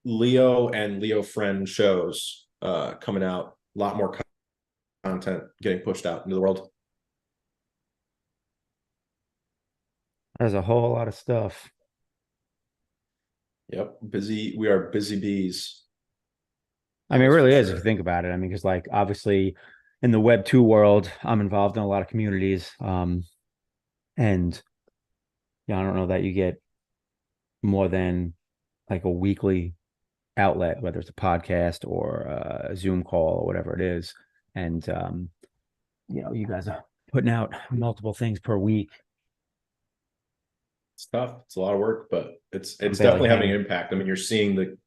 Leo and Leo friend shows coming out. A lot more content getting pushed out into the world. There's a whole lot of stuff. Yep, busy. We are busy bees. I mean, it really is if you think about it. I mean, because obviously in the Web2 world, I'm involved in a lot of communities. And I don't know that you get more than like a weekly outlet, whether it's a podcast or a Zoom call or whatever it is. And you guys are putting out multiple things per week. It's tough. It's a lot of work, but it's I'm definitely having an hanging. impact. I mean, you're seeing the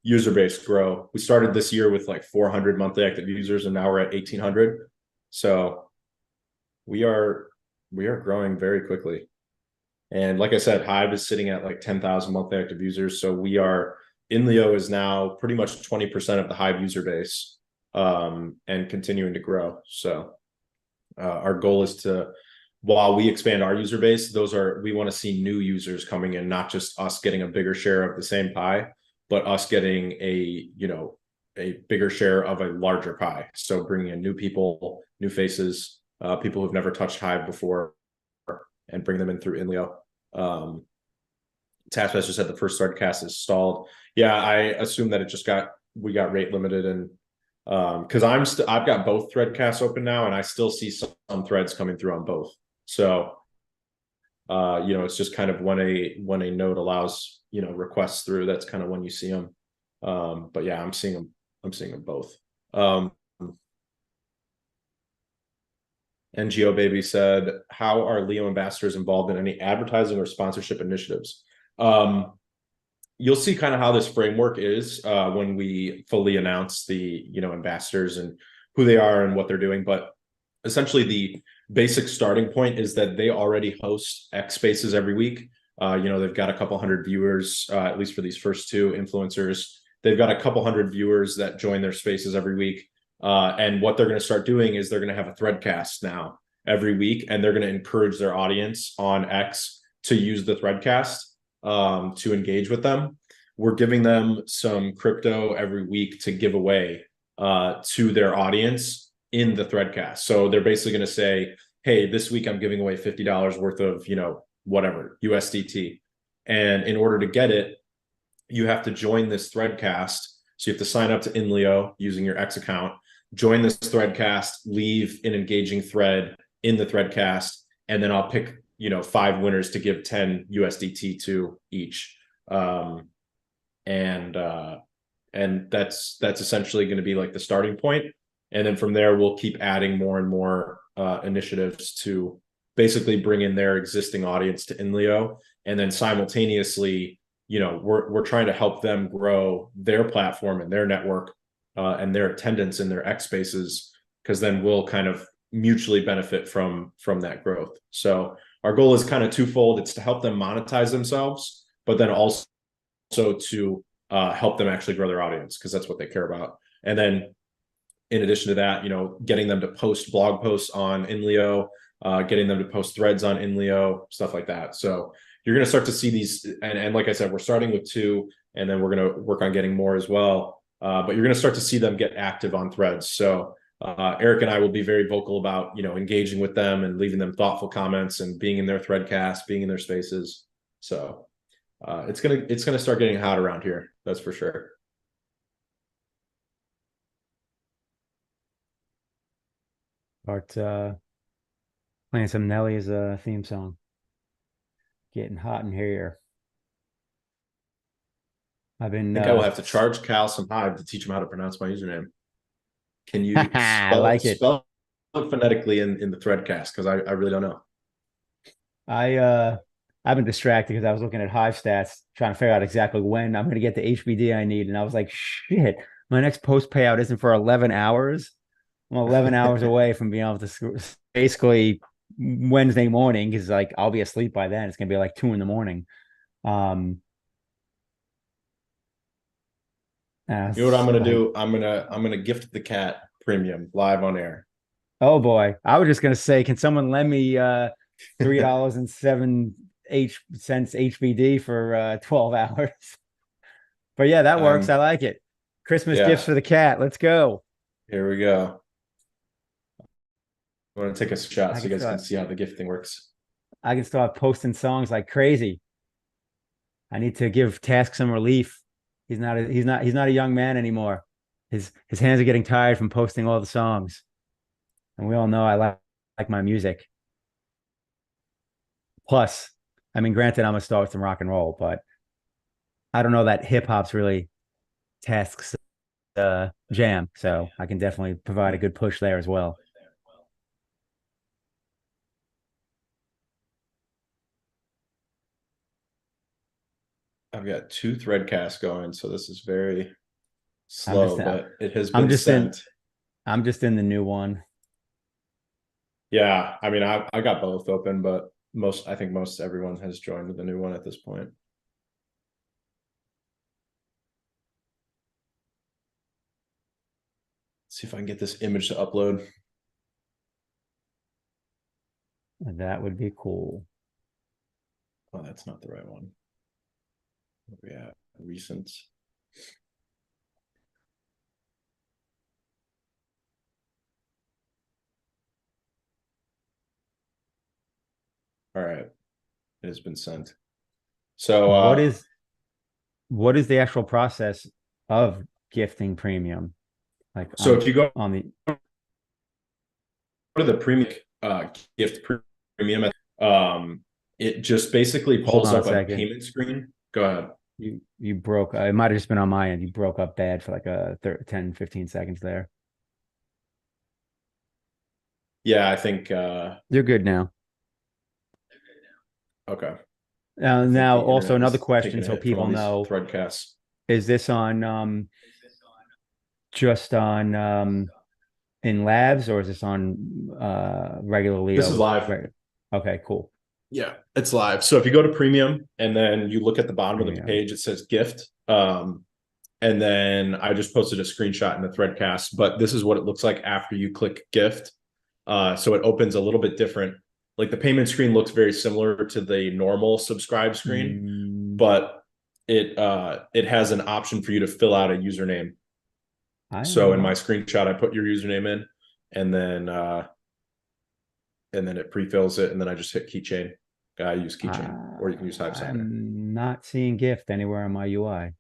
user base grow. We started this year with like 400 monthly active users, and now we're at 1,800. So we are growing very quickly. And like I said, Hive is sitting at like 10,000 monthly active users. So INLEO is now pretty much 20% of the Hive user base, and continuing to grow. So our goal is to, while we expand our user base, we want to see new users coming in, not just us getting a bigger share of the same pie, but us getting a bigger share of a larger pie. So bringing in new people, new faces, people who've never touched Hive before, and bring them in through INLEO. Taskmaster said the first threadcast is stalled. Yeah, I assume that we got rate limited, and because I've got both threadcasts open now, and I still see some threads coming through on both. So it's just kind of when a node allows requests through, that's kind of when you see them. But yeah, I'm seeing them both. NGO Baby said, how are LeoAmbassadors involved in any advertising or sponsorship initiatives? you'll see kind of how this framework is when we fully announce the ambassadors and who they are and what they're doing. But essentially, the basic starting point is that they already host X Spaces every week. They've got a couple hundred viewers, at least for these first two influencers. They've got a couple hundred viewers that join their spaces every week. And what they're going to start doing is they're going to have a threadcast now every week, and they're going to encourage their audience on X to use the threadcast to engage with them. We're giving them some crypto every week to give away to their audience in the threadcast. So they're basically going to say, hey, this week I'm giving away $50 worth of, whatever, USDT. And in order to get it, you have to join this threadcast. So you have to sign up to INLEO using your X account, join this threadcast, leave an engaging thread in the threadcast, and then I'll pick 5 winners to give 10 USDT to each. And that's essentially going to be like the starting point. And then from there, we'll keep adding more and more initiatives to basically bring in their existing audience to INLEO. And then simultaneously, we're trying to help them grow their platform and their network and their attendance in their X spaces, because then we'll kind of mutually benefit from that growth. So our goal is kind of twofold. It's to help them monetize themselves, but then also to help them actually grow their audience, because that's what they care about. And then in addition to that, getting them to post blog posts on INLEO, getting them to post threads on INLEO, stuff like that. So you're going to start to see these. And like I said, we're starting with 2, and then we're going to work on getting more as well. But you're going to start to see them get active on threads. So Eric and I will be very vocal about, engaging with them and leaving them thoughtful comments and being in their threadcast, being in their spaces. So it's gonna start getting hot around here. That's for sure. Start playing some Nelly's theme song. Getting hot in here. I've I been think I will have to charge Cal some Hive to teach him how to pronounce my username. Can you I like it. spell it phonetically in the threadcast? Because I really don't know. I've been distracted because I was looking at Hive stats, trying to figure out exactly when I'm going to get the HBD I need, and I was like, shit, my next post payout isn't for 11 hours. I'm 11 hours away from being able to basically Wednesday morning, because like I'll be asleep by then. It's gonna be like 2 in the morning. Um, You know what I'm gonna like, do? I'm gonna gift the cat premium live on air. oh boy, I was just gonna say, can someone lend me $3.07 HBD for 12 hours? But yeah, that works. I I'm like it. Christmas gifts Yeah. for the cat. Let's go. Here we go. I want to take a shot I so can you guys can start. see how the gifting works. I can start posting songs like crazy. I need to give Task some relief. He's not a young man anymore. His hands are getting tired from posting all the songs. And we all know I like my music. Plus, I mean, granted, I'm gonna start with some rock and roll, but I don't know that hip hop's really Task's jam. So I can definitely provide a good push there as well. I've got 2 threadcasts going, so this is very I'm just slow, but it has I'm been just in sent. I'm just in the new one. Yeah, I mean, I got both open, but I think most everyone has joined the new one at this point. Let's see if I can get this image to upload. That would be cool. Oh, that's not the right one. Yeah, recent. All right, it has been sent. So What is what is the actual process of gifting premium? Like if you go on the to the premium gift premium, um, it just basically hold pulls on a up a second. payment screen. Go ahead. You broke it might have just been on my end. You broke up bad for like a 10, 15 seconds there. Yeah, I think You're good now. okay. I think Now, the also internet another is taking question, a so hit from all people these know: threadcasts. is this on just on in labs, or is this on regular This is Leo? live. Okay, cool. Yeah, it's live. So if you go to premium and then you look at the bottom of the Premium. page, it says gift. And then I just posted a screenshot in the threadcast, but this is what it looks like after you click gift. So it opens a little bit different. Like the payment screen looks very similar to the normal subscribe screen, but it has an option for you to fill out a username. I So in know. my screenshot, I put your username in, and then it pre-fills it, and then I just hit keychain. I use keychain, or you can use Hive Signer. I'm not seeing gift anywhere on my UI.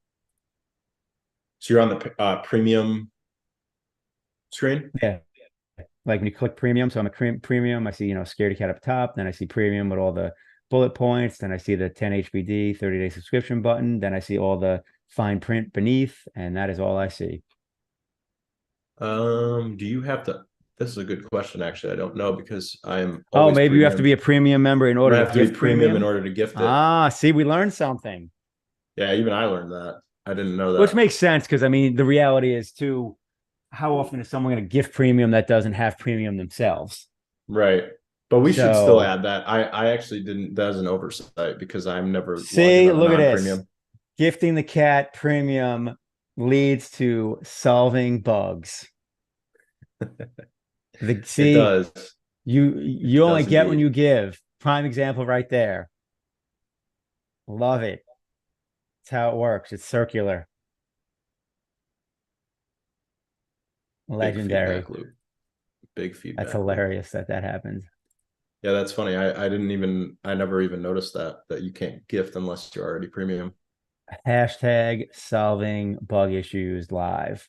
So you're on the premium screen. Yeah, like when you click premium, so I'm a premium, I see, scaredy cat up top, then I see premium with all the bullet points, then I see the 10 HBD 30-day subscription button, then I see all the fine print beneath, and that is all I see. Do you have to? This is a good question. Actually, I don't know because I am Oh, always maybe you have to premium. be a premium member in I order might to have to be gift premium in premium. order to gift it. Ah, see, we learned something, Yeah, even I learned that. I didn't know which that. makes sense because I mean, the reality is too, how often is someone going to gift premium that doesn't have premium themselves? Right. But we should still So, add that. I actually didn't. That's an oversight because I'm never logged in see, on a look at this. non-premium. Gifting the cat premium leads to solving bugs. It See, does. you It only does get when indeed. you give. Prime example right there. Love it. It's how it works. It's circular. Big Legendary. feedback loop. Big That's feedback loop. hilarious that happened. Yeah, that's funny. I never even noticed that you can't gift unless you're already premium. Hashtag solving bug issues live.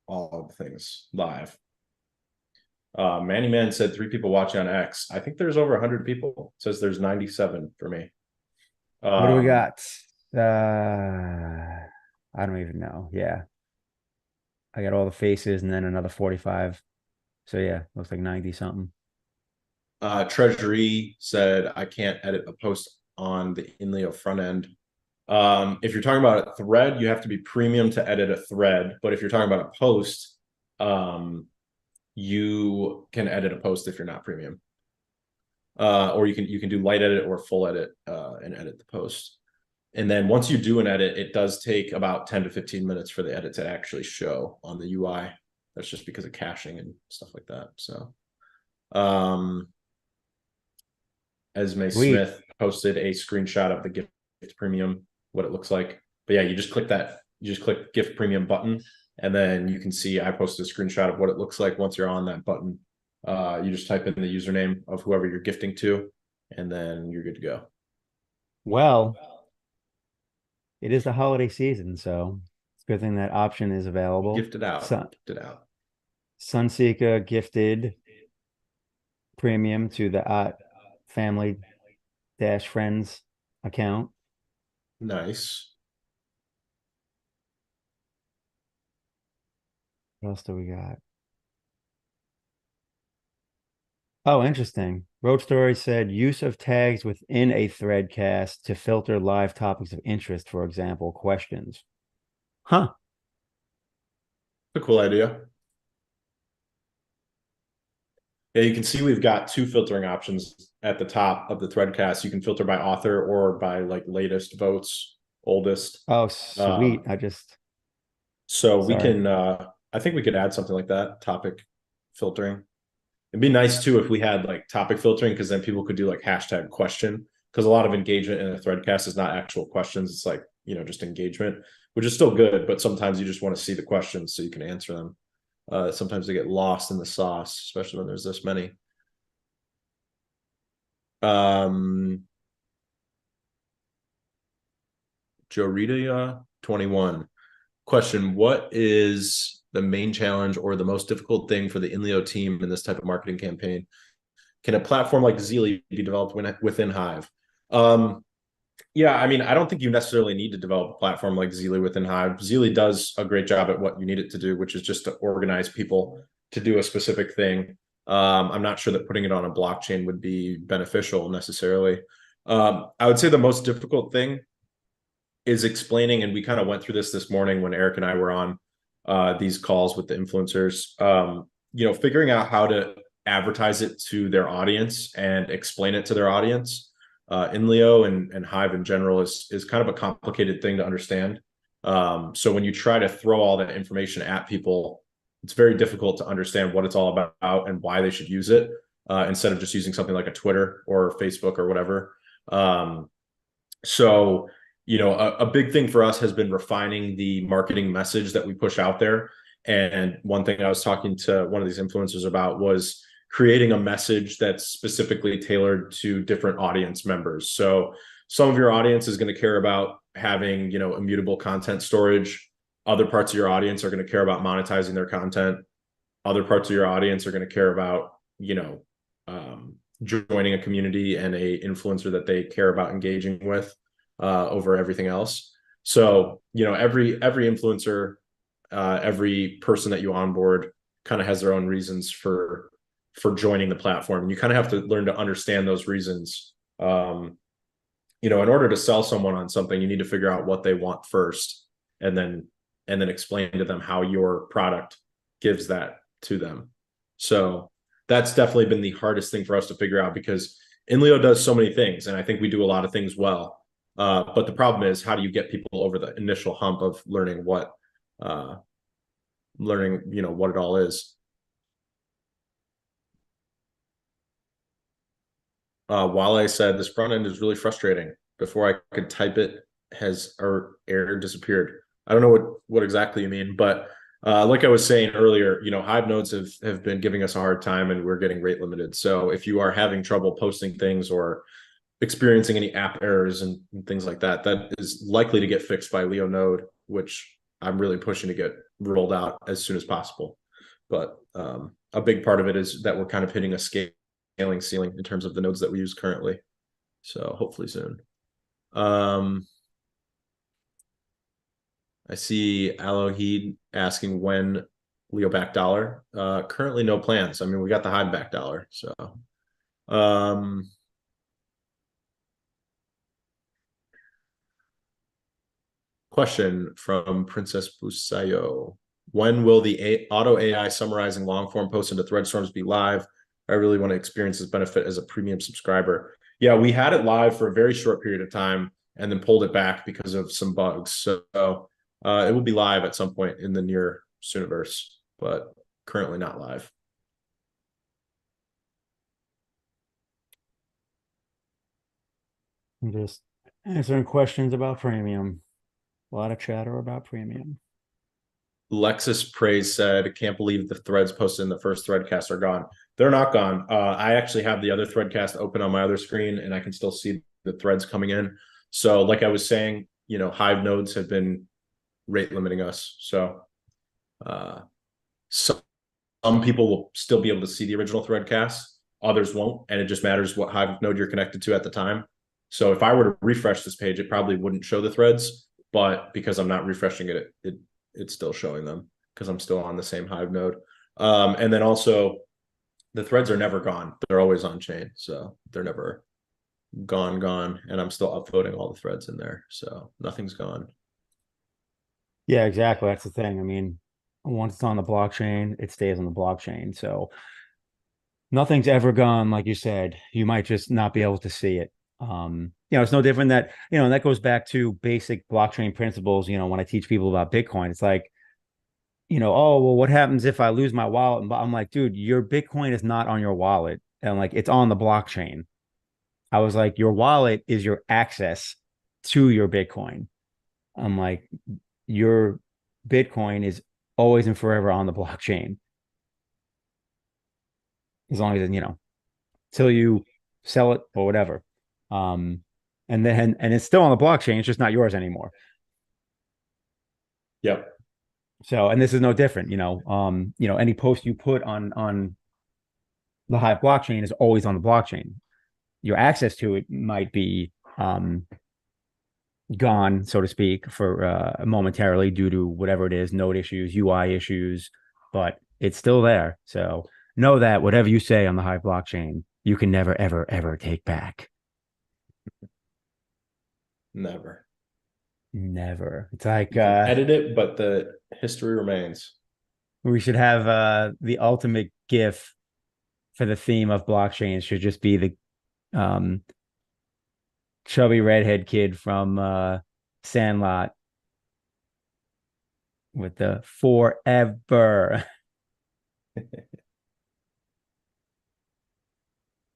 All the things live. Manny Man said 3 people watching on X. I think there's over 100 people. It says there's 97 for me. What do we Um, got? I don't even know. Yeah. I got all the faces and then another 45. So yeah, looks like 90 something. Treasury said I can't edit a post on the INLEO front end. If you're talking about a thread, you have to be premium to edit a thread. But if you're talking about a post, you can edit a post if you're not premium. Or you can do light edit or full edit and edit the post. And then once you do an edit, it does take about 10 to 15 minutes for the edit to actually show on the UI. That's just because of caching and stuff like that. So Esme Sweet. Smith posted a screenshot of the gift premium, what it looks like. But yeah, you just click gift premium button, and then you can see I posted a screenshot of what it looks like once you're on that button. You just type in the username of whoever you're gifting to, and then you're good to go. Well, it is the holiday season, so it's a good thing that option is available. Gift it out. Gift it out. Sunseeker gifted premium to the family dash friends account. Nice. What else do we got? Oh, interesting. Road Story said use of tags within a threadcast to filter live topics of interest, for example, questions. Huh. A cool idea. Yeah, you can see we've got 2 filtering options at the top of the threadcast. You can filter by author or by like latest votes, oldest. Oh, sweet. So we Sorry. can I think we could add something like that, topic filtering. It'd be nice too if we had like topic filtering, because then people could do like hashtag question, because a lot of engagement in a threadcast is not actual questions. It's like, just engagement, which is still good, but sometimes you just want to see the questions so you can answer them. Sometimes they get lost in the sauce, especially when there's this many. Joe Rita 21 question: what is the main challenge or the most difficult thing for the INLEO team in this type of marketing campaign? Can a platform like Zeely be developed within Hive? Yeah, I mean, I don't think you necessarily need to develop a platform like Zeely within Hive. Zeely does a great job at what you need it to do, which is just to organize people to do a specific thing. I'm not sure that putting it on a blockchain would be beneficial necessarily. I would say the most difficult thing is explaining, and we kind of went through this morning when Eric and I were on these calls with the influencers. Figuring out how to advertise it to their audience and explain it to their audience. INLEO and Hive in general is kind of a complicated thing to understand. So when you try to throw all that information at people, it's very difficult to understand what it's all about and why they should use it, instead of just using something like a Twitter or Facebook or whatever. So a big thing for us has been refining the marketing message that we push out there. And one thing I was talking to one of these influencers about was creating a message that's specifically tailored to different audience members. So some of your audience is going to care about having, immutable content storage. Other parts of your audience are going to care about monetizing their content. Other parts of your audience are going to care about, joining a community and a influencer that they care about engaging with over everything else. So, every influencer, every person that you onboard kind of has their own reasons for joining the platform. And you kind of have to learn to understand those reasons. In order to sell someone on something, you need to figure out what they want first, and then explain to them how your product gives that to them. So that's definitely been the hardest thing for us to figure out, because INLEO does so many things, and I think we do a lot of things well. But the problem is, how do you get people over the initial hump of learning what it all is? Wale said this front end is really frustrating. Before I could type it, has our error disappeared. I don't know what exactly you mean, but like I was saying earlier, Hive nodes have been giving us a hard time, and we're getting rate limited. So if you are having trouble posting things or experiencing any app errors and things like that, that is likely to get fixed by Leo Node, which I'm really pushing to get rolled out as soon as possible. But a big part of it is that we're kind of hitting a scaling ceiling in terms of the nodes that we use currently. So hopefully soon. I see Aloheed asking when Leo back dollar. Currently no plans. I mean, we got the Hive back dollar. So question from Princess Busayo. When will the auto AI summarizing long form posts into thread storms be live? I really want to experience this benefit as a premium subscriber. Yeah, we had it live for a very short period of time and then pulled it back because of some bugs. So it will be live at some point in the near sooniverse, but currently not live. I'm just answering questions about premium. A lot of chatter about premium. Lexus Praise said, can't believe the threads posted in the first threadcast are gone. They're not gone. I actually have the other threadcast open on my other screen, and I can still see the threads coming in. So like I was saying, Hive nodes have been rate limiting us. So some people will still be able to see the original threadcast, others won't, and it just matters what Hive node you're connected to at the time. So if I were to refresh this page, it probably wouldn't show the threads, but because I'm not refreshing it, it's still showing them because I'm still on the same Hive node. And then also the threads are never gone. They're always on chain. So they're never gone. And I'm still upvoting all the threads in there. So nothing's gone. Yeah, exactly. That's the thing. I mean, once it's on the blockchain, it stays on the blockchain. So nothing's ever gone, like you said. You might just not be able to see it. It's no different that, and that goes back to basic blockchain principles. When I teach people about Bitcoin, it's like, oh, well, what happens if I lose my wallet? And I'm like, dude, your Bitcoin is not on your wallet. And like, it's on the blockchain. I was like, your wallet is your access to your Bitcoin. I'm like, your Bitcoin is always and forever on the blockchain. As long as, till you sell it or whatever. And it's still on the blockchain. It's just not yours anymore. Yep. So, and this is no different, any post you put on the Hive blockchain is always on the blockchain. Your access to it might be gone, so to speak, for momentarily due to whatever it is, node issues, UI issues, but it's still there. So know that whatever you say on the Hive blockchain, you can never, ever, ever take back. Never. Never. It's like You can edit it, but the history remains. we should have the ultimate GIF for the theme of blockchain should just be the um chubby redhead kid from Sandlot with the forever.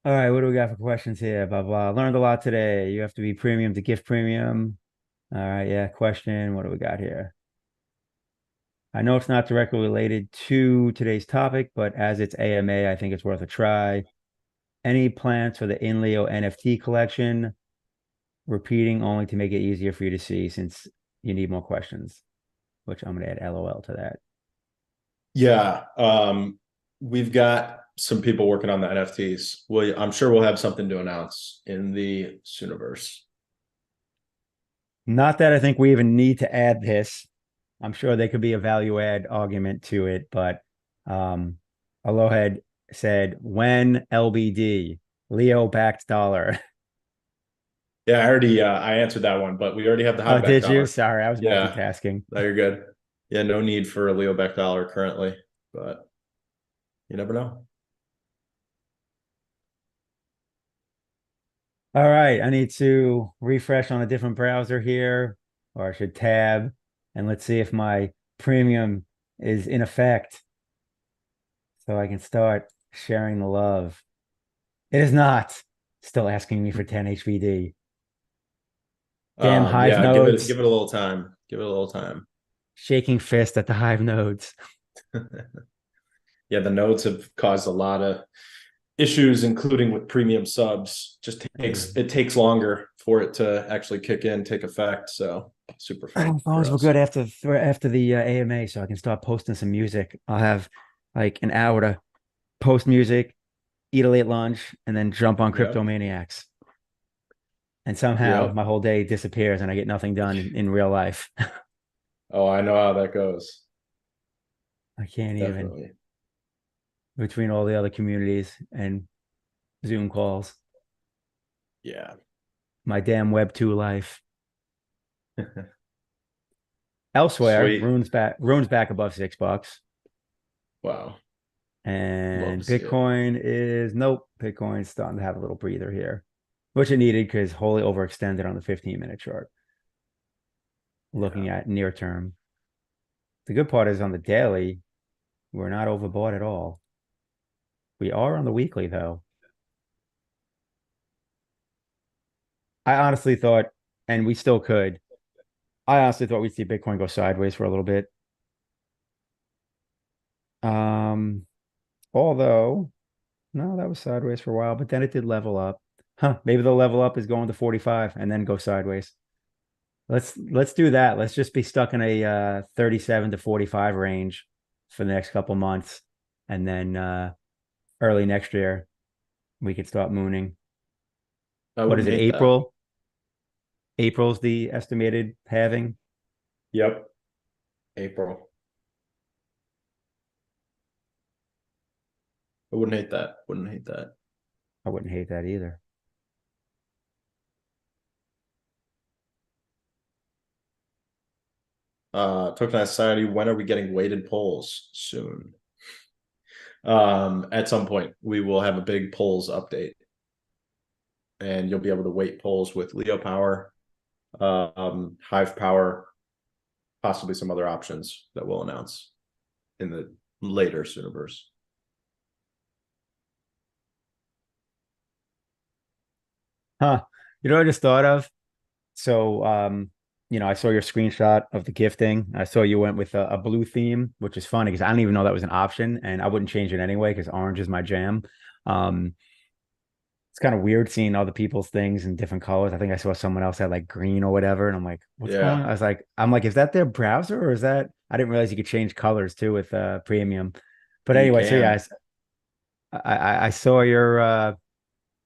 All right, what do we got for questions here? Blah blah. Learned a lot today. You have to be premium to gift premium. All right, yeah. Question. What do we got here? I know it's not directly related to today's topic, but as it's AMA, I think it's worth a try. Any plans for the INLEO NFT collection? Repeating only to make it easier for you to see since you need more questions, which I'm going to add LOL to that. Yeah. We've got some people working on the NFTs. I'm sure we'll have something to announce in the Sooniverse. Not that I think we even need to add this. I'm sure there could be a value add argument to it, but Aloha said, when LBD, Leo backed dollar. Yeah, I already I answered that one, but we already have the Oh, hot back did you? dollar. Sorry, I was Yeah, multitasking. no, you're good. Yeah, no need for a Leo back dollar currently, but you never know. All right, I need to refresh on a different browser here, or I should tab, and let's see if my premium is in effect so I can start sharing the love. It is not. Still asking me for 10 HBD. Damn Hive Yeah, nodes. give it a little time. Give it a little time. Shaking fist at the Hive nodes. Yeah, the nodes have caused a lot of issues, including with premium subs. Just takes it takes longer for it to actually kick in, take effect. So super fun for Phones were us. good after the AMA, so I can start posting some music. I'll have like an hour to post music, eat a late lunch, and then jump on Yep. Cryptomaniacs. And somehow Yep. my whole day disappears and I get nothing done in real life. Oh, I know how that goes. I can't even Definitely. between all the other communities and Zoom calls. Yeah. My damn Web 2 life. Elsewhere, Sweet. Rune's back above $6. Wow. Love to And see it. Bitcoin is nope. Bitcoin's starting to have a little breather here, which it needed because wholly overextended on the 15-minute chart. Yeah. Looking at near term. The good part is on the daily, we're not overbought at all. We are on the weekly though. I honestly thought, and we still could. I honestly thought we'd see Bitcoin go sideways for a little bit. Um, although no, that was sideways for a while, but then it did level up. Huh, maybe the level up is going to 45 and then go sideways. Let's do that. Let's just be stuck in a 37 to 45 range for the next couple months. And then early next year, we could start mooning. I What wouldn't is it, hate that. April? April's the estimated halving. Yep. April. I wouldn't hate that. Wouldn't hate that. I wouldn't hate that either. Tokenized Society, when are we getting weighted polls? Soon. At some point, we will have a big polls update, and you'll be able to weight polls with Leo Power, Hive Power, possibly some other options that we'll announce in the later Sooniverse. Huh. You know what I just thought of? So, I saw your screenshot of the gifting. I saw you went with a blue theme, which is funny because I didn't even know that was an option, and I wouldn't change it anyway because orange is my jam. Um, it's kind of weird seeing other people's things in different colors. I think I saw someone else had like green or whatever, and I'm like, what's going on? Yeah, I'm like, is that their browser or is that? I didn't realize you could change colors too with premium. But you anyway, so yeah, can. I saw your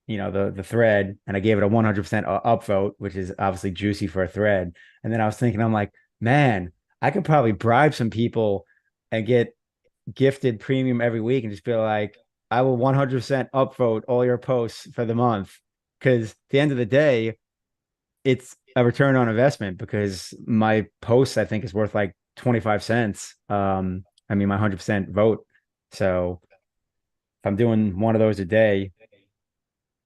the thread, and I gave it a 100% upvote, which is obviously juicy for a thread. And then I was thinking, I'm like, man, I could probably bribe some people and get gifted premium every week and just be like, I will 100% upvote all your posts for the month. because at the end of the day, it's a return on investment because my post I think is worth like 25 cents. I mean my 100% vote. So if I'm doing one of those a day,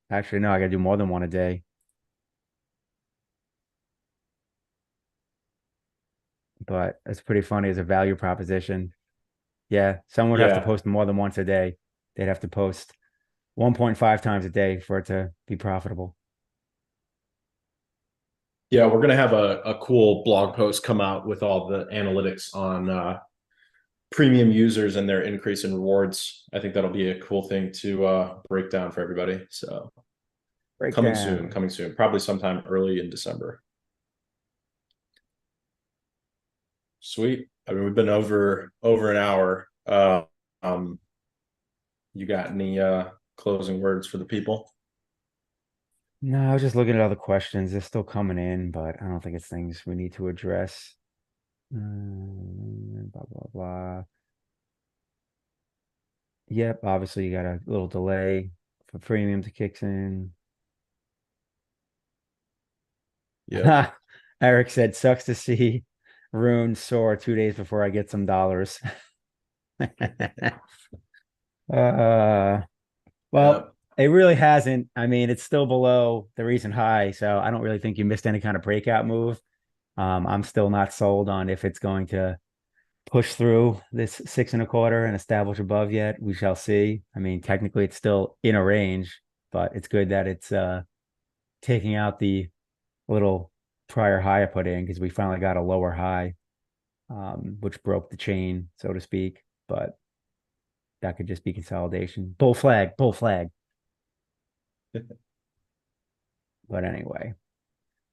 actually no, I gotta do more than one a day. But it's pretty funny as a value proposition. Yeah, someone would have to Yeah. post more than once a day. They'd have to post 1.5 times a day for it to be profitable. Yeah, we're gonna have a cool blog post come out with all the analytics on premium users and their increase in rewards. I think that'll be a cool thing to break down for everybody. So Breakdown. coming soon, probably sometime early in December. Sweet. I mean, we've been over an hour. Um, you got any closing words for the people? No, I was just looking at other questions. They're still coming in, but I don't think it's things we need to address. Blah blah blah. Yep, obviously you got a little delay for premium to kicks in. Yep. Eric said, sucks to see Rune soar 2 days before I get some dollars. uh well, Yep. it really hasn't. I mean, it's still below the recent high, so I don't really think you missed any kind of breakout move. I'm still not sold on if it's going to push through this 6.25 and establish above yet. We shall see. I mean, technically it's still in a range, but it's good that it's taking out the little prior high I put in because we finally got a lower high, which broke the chain, so to speak. But that could just be consolidation. Bull flag, bull flag. But anyway,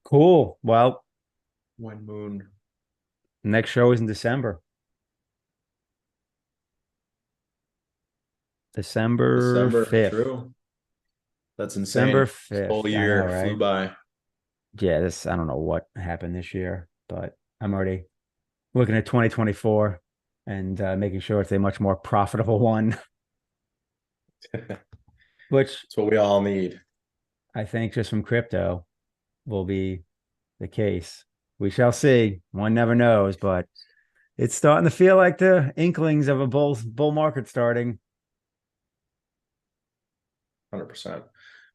cool. Well, When moon. next show is in December. December December. 5th. True. That's December insane. This whole 5th. I know, year flew right? by. Yeah, this I don't know what happened this year, but I'm already looking at 2024 and making sure it's a much more profitable one, That's which what we all need. I think just from crypto will be the case. We shall see. One never knows, but it's starting to feel like the inklings of a bull market starting. 100%.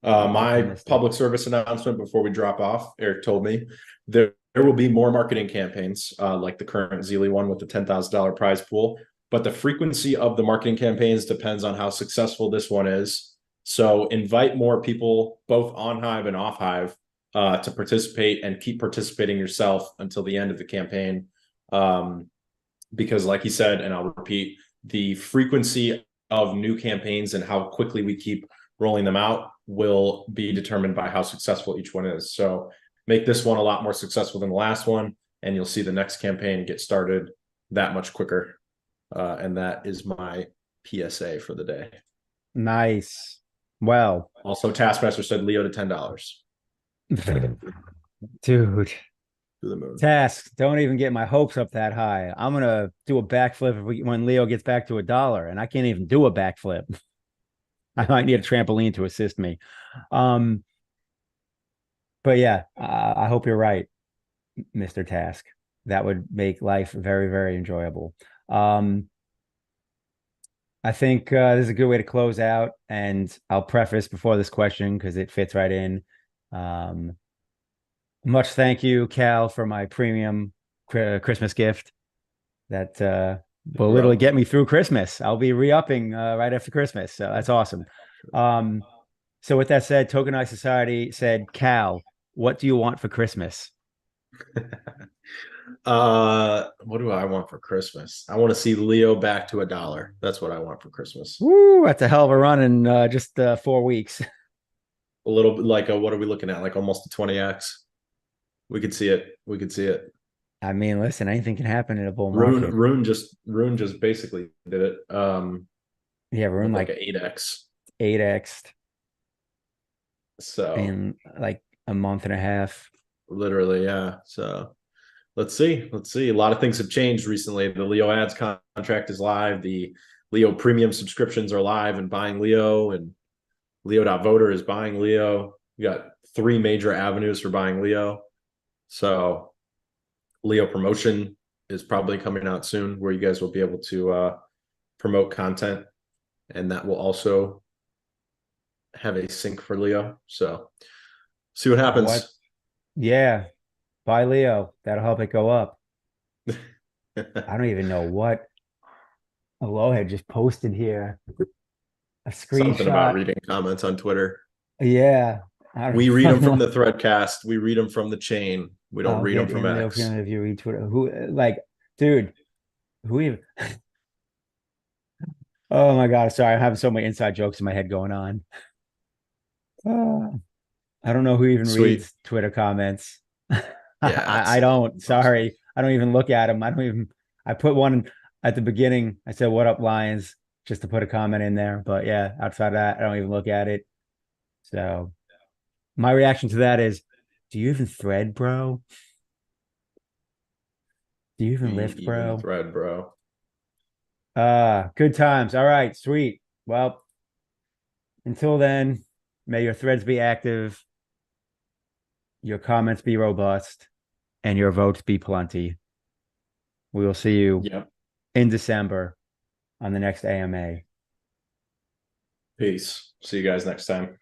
I'm My optimistic. public service announcement before we drop off, Eric told me there will be more marketing campaigns like the current Zealy one with the $10,000 prize pool, but the frequency of the marketing campaigns depends on how successful this one is. So invite more people, both on Hive and off Hive, to participate and keep participating yourself until the end of the campaign. Because, like he said, and I'll repeat, the frequency of new campaigns and how quickly we keep rolling them out will be determined by how successful each one is. So make this one a lot more successful than the last one, and you'll see the next campaign get started that much quicker. And that is my PSA for the day. Nice. Well, Also, Taskmaster said Leo to $10 dude, to the moon. task. Don't even get my hopes up that high. I'm gonna do a backflip when Leo gets back to $1, and I can't even do a backflip. I might need a trampoline to assist me. Um, but yeah, I hope you're right, Mr. Task. That would make life very, very enjoyable. Um, I think this is a good way to close out, and I'll preface before this question because it fits right in. Um, much thank you, Cal, for my premium Christmas gift that will literally Bro. get me through Christmas. I'll be re-upping right after Christmas, so that's awesome. Um, so with that said, Tokenized Society said, Cal, what do you want for Christmas? What do I want for Christmas? I want to see Leo back to $1. That's what I want for Christmas. Woo, that's a hell of a run in just 4 weeks. A little bit like what are we looking at? Like almost a 20x. We could see it. We could see it. I mean, listen, anything can happen in a bull market. Rune just basically did it. Yeah, we're in With like like an 8x. 8x So in like a month and a half. literally, yeah. So let's see. Let's see. A lot of things have changed recently. The Leo ads contract is live. The Leo premium subscriptions are live and buying Leo, and Leo.voter is buying Leo. We got 3 major avenues for buying Leo. So Leo promotion is probably coming out soon, where you guys will be able to promote content, and that will also have a sync for Leo. So see what What? happens. Yeah. Buy Leo. That'll help it go up. I don't even know what Alo had just posted here. A Something about screenshot. reading comments on Twitter. Yeah. I We read them don't from know. the threadcast. We read them from the chain. We don't I'll read them get from INLEO X. feeling if you read Twitter. Who like, dude, who even oh my God. Sorry, I'm having so many inside jokes in my head going on. Uh, I don't know who even Sweet. reads Twitter comments. Yeah, I it's don't. impossible. Sorry. I don't even look at them. I don't even I put one at the beginning. I said, "What up, Lions?" just to put a comment in there. But yeah, outside of that, I don't even look at it. So my reaction to that is, do you even thread, bro? Do you Do even you lift, even bro? thread, bro? Good times. All right, sweet. Well, until then, may your threads be active, your comments be robust, and your votes be plenty. We will see you Yep. in December on the next AMA. Peace. See you guys next time.